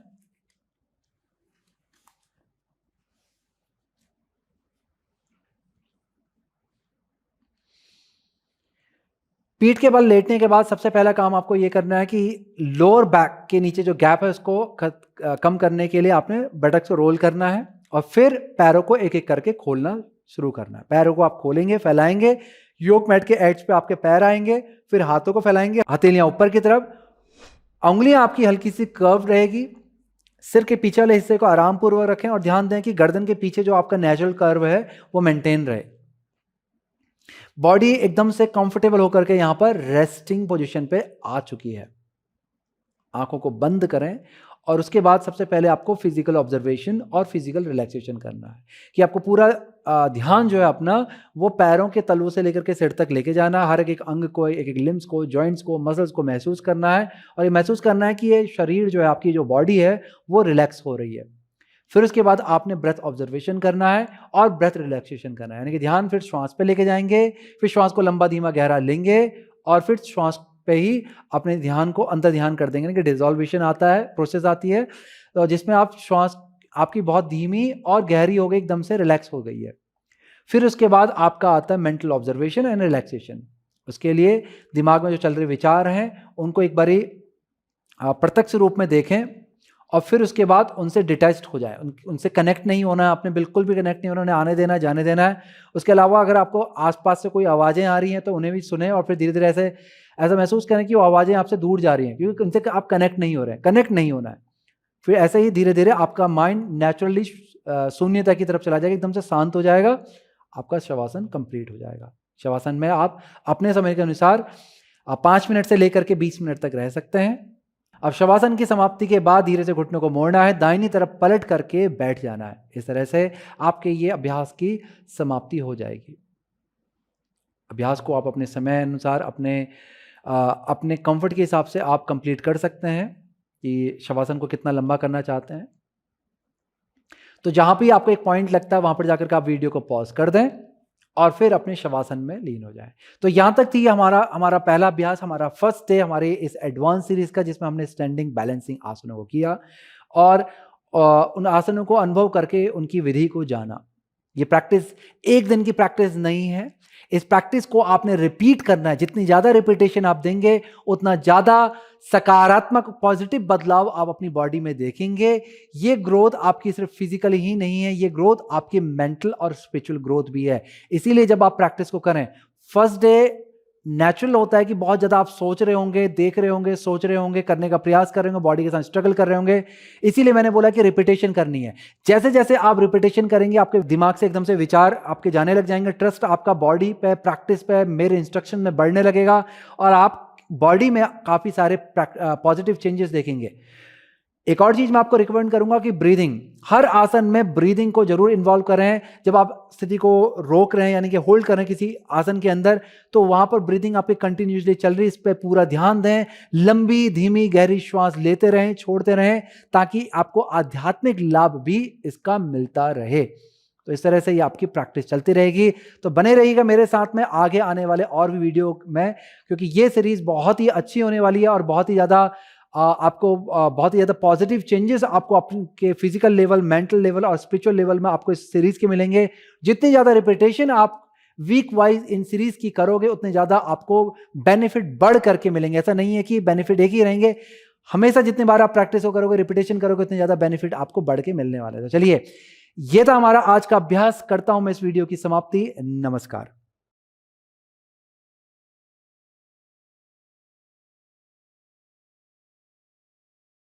पीठ के बल लेटने के बाद सबसे पहला काम आपको यह करना है कि लोअर बैक के नीचे जो गैप है उसको कम करने के लिए आपने बटक्स को रोल करना है और फिर पैरों को एक एक करके खोलना शुरू करना है। पैरों को आप खोलेंगे, फैलाएंगे, योग मैट के एज पे आपके पैर आएंगे, फिर हाथों को फैलाएंगे, हथेलियां ऊपर की तरफ, उंगलियां आपकी हल्की सी कर्व रहेगी। सिर के पीछे वाले हिस्से को आराम पूर्वक रखें और ध्यान दें कि गर्दन के पीछे जो आपका नेचुरल कर्व है वो मेंटेन रहे। बॉडी एकदम से कंफर्टेबल होकर के यहां पर रेस्टिंग पोजीशन पे आ चुकी है। आंखों को बंद करें और उसके बाद सबसे पहले आपको फिजिकल ऑब्जर्वेशन और फिजिकल रिलैक्सेशन करना है कि आपको पूरा ध्यान जो है अपना वो पैरों के तलवों से लेकर के सिर तक लेके जाना है। हर एक अंग को, एक एक लिम्स को, जॉइंट्स को, मसल्स को महसूस करना है और ये महसूस करना है कि ये शरीर जो है, आपकी जो बॉडी है वो रिलैक्स हो रही है। फिर उसके बाद आपने ब्रेथ ऑब्जर्वेशन करना है और ब्रेथ रिलैक्सेशन करना है, यानी कि ध्यान फिर श्वास पे लेके जाएंगे, फिर श्वास को लंबा धीमा गहरा लेंगे और फिर श्वास पे ही अपने ध्यान को अंतर ध्यान कर देंगे, कि डिजोल्वेशन आता है, प्रोसेस आती है, तो जिसमें आप श्वास आपकी बहुत धीमी और गहरी हो गई, एकदम से रिलैक्स हो गई है। फिर उसके बाद आपका आता है मेंटल ऑब्जर्वेशन एंड रिलैक्सेशन। उसके लिए दिमाग में जो चल रहे विचार हैं उनको एक बारी प्रत्यक्ष रूप में देखें और फिर उसके बाद उनसे डिटैच्ड हो जाए, उनसे कनेक्ट नहीं होना है, आपने बिल्कुल भी कनेक्ट नहीं होना, उन्हें आने देना, जाने देना है। उसके अलावा अगर आपको आसपास से कोई आवाज़ें आ रही हैं तो उन्हें भी सुने और फिर धीरे धीरे ऐसा महसूस करें कि वो आवाज़ें आपसे दूर जा रही हैं, क्योंकि उनसे आप कनेक्ट नहीं हो रहे हैं, कनेक्ट नहीं होना है। फिर ऐसे ही धीरे धीरे आपका माइंड नेचुरली शून्यता की तरफ चला जाएगा, एकदम से शांत हो जाएगा, आपका शवासन कंप्लीट हो जाएगा। शवासन में आप अपने समय के अनुसार 5 मिनट से लेकर के 20 मिनट तक रह सकते हैं। अब शवासन की समाप्ति के बाद धीरे से घुटनों को मोड़ना है, दाहिनी तरफ पलट करके बैठ जाना है। इस तरह से आपके ये अभ्यास की समाप्ति हो जाएगी। अभ्यास को आप अपने समय अनुसार अपने कंफर्ट के हिसाब से आप कंप्लीट कर सकते हैं कि शवासन को कितना लंबा करना चाहते हैं। तो जहां भी आपको एक पॉइंट लगता है वहां पर जाकर के आप वीडियो को पॉज कर दें और फिर अपने शवासन में लीन हो जाएं। तो यहां तक थी हमारा पहला अभ्यास, हमारा फर्स्ट डे हमारे इस एडवांस सीरीज का, जिसमें हमने स्टैंडिंग बैलेंसिंग आसनों को किया और उन आसनों को अनुभव करके उनकी विधि को जाना। ये प्रैक्टिस एक दिन की प्रैक्टिस नहीं है, इस प्रैक्टिस को आपने रिपीट करना है। जितनी ज़्यादा रिपीटेशन आप देंगे उतना ज़्यादा सकारात्मक पॉजिटिव बदलाव आप अपनी बॉडी में देखेंगे। ये ग्रोथ आपकी सिर्फ फिजिकल ही नहीं है, ये ग्रोथ आपकी मेंटल और स्पिरिचुअल ग्रोथ भी है। इसीलिए जब आप प्रैक्टिस को करें, फर्स्ट डे नेचुरल होता है कि बहुत ज़्यादा आप सोच रहे होंगे, देख रहे होंगे, सोच रहे होंगे, करने का प्रयास कर रहे होंगे, बॉडी के साथ स्ट्रगल कर रहे होंगे। इसीलिए मैंने बोला कि रिपीटेशन करनी है। जैसे जैसे आप रिपीटेशन करेंगे आपके दिमाग से एकदम से विचार आपके जाने लग जाएंगे, ट्रस्ट आपका बॉडी पे, प्रैक्टिस पे, मेरे इंस्ट्रक्शन में बढ़ने लगेगा और आप बॉडी में काफ़ी सारे पॉजिटिव चेंजेस देखेंगे। एक और चीज मैं आपको रिकमेंड करूंगा कि ब्रीदिंग, हर आसन में ब्रीदिंग को जरूर इन्वॉल्व करें। जब आप स्थिति को रोक रहे हैं यानी कि होल्ड कर रहे हैं किसी आसन के अंदर, तो वहां पर ब्रीदिंग आपकी कंटिन्यूसली चल रही है, इस पर पूरा ध्यान दें। लंबी धीमी गहरी श्वास लेते रहें, छोड़ते रहें, ताकि आपको आध्यात्मिक लाभ भी इसका मिलता रहे। तो इस तरह से ये आपकी प्रैक्टिस चलती रहेगी। तो बने रहिएगा मेरे साथ में आगे आने वाले और भी वीडियो में, क्योंकि ये सीरीज बहुत ही अच्छी होने वाली है और बहुत ही ज़्यादा आपको बहुत ही ज़्यादा पॉजिटिव चेंजेस आपको आपके फिजिकल लेवल, मेंटल लेवल और स्पिरिचुअल लेवल में आपको इस सीरीज के मिलेंगे। जितनी ज़्यादा रिपीटेशन आप वीक वाइज इन सीरीज की करोगे उतने ज़्यादा आपको बेनिफिट बढ़ करके मिलेंगे। ऐसा नहीं है कि बेनिफिट एक ही रहेंगे, हमेशा जितनी बार आप प्रैक्टिस करोगे, रिपीटेशन करोगे, उतने ज़्यादा बेनिफिट आपको बढ़ के मिलने वाले हैं। तो चलिए, ये था हमारा आज का अभ्यास। करता हूं मैं इस वीडियो की समाप्ति। नमस्कार।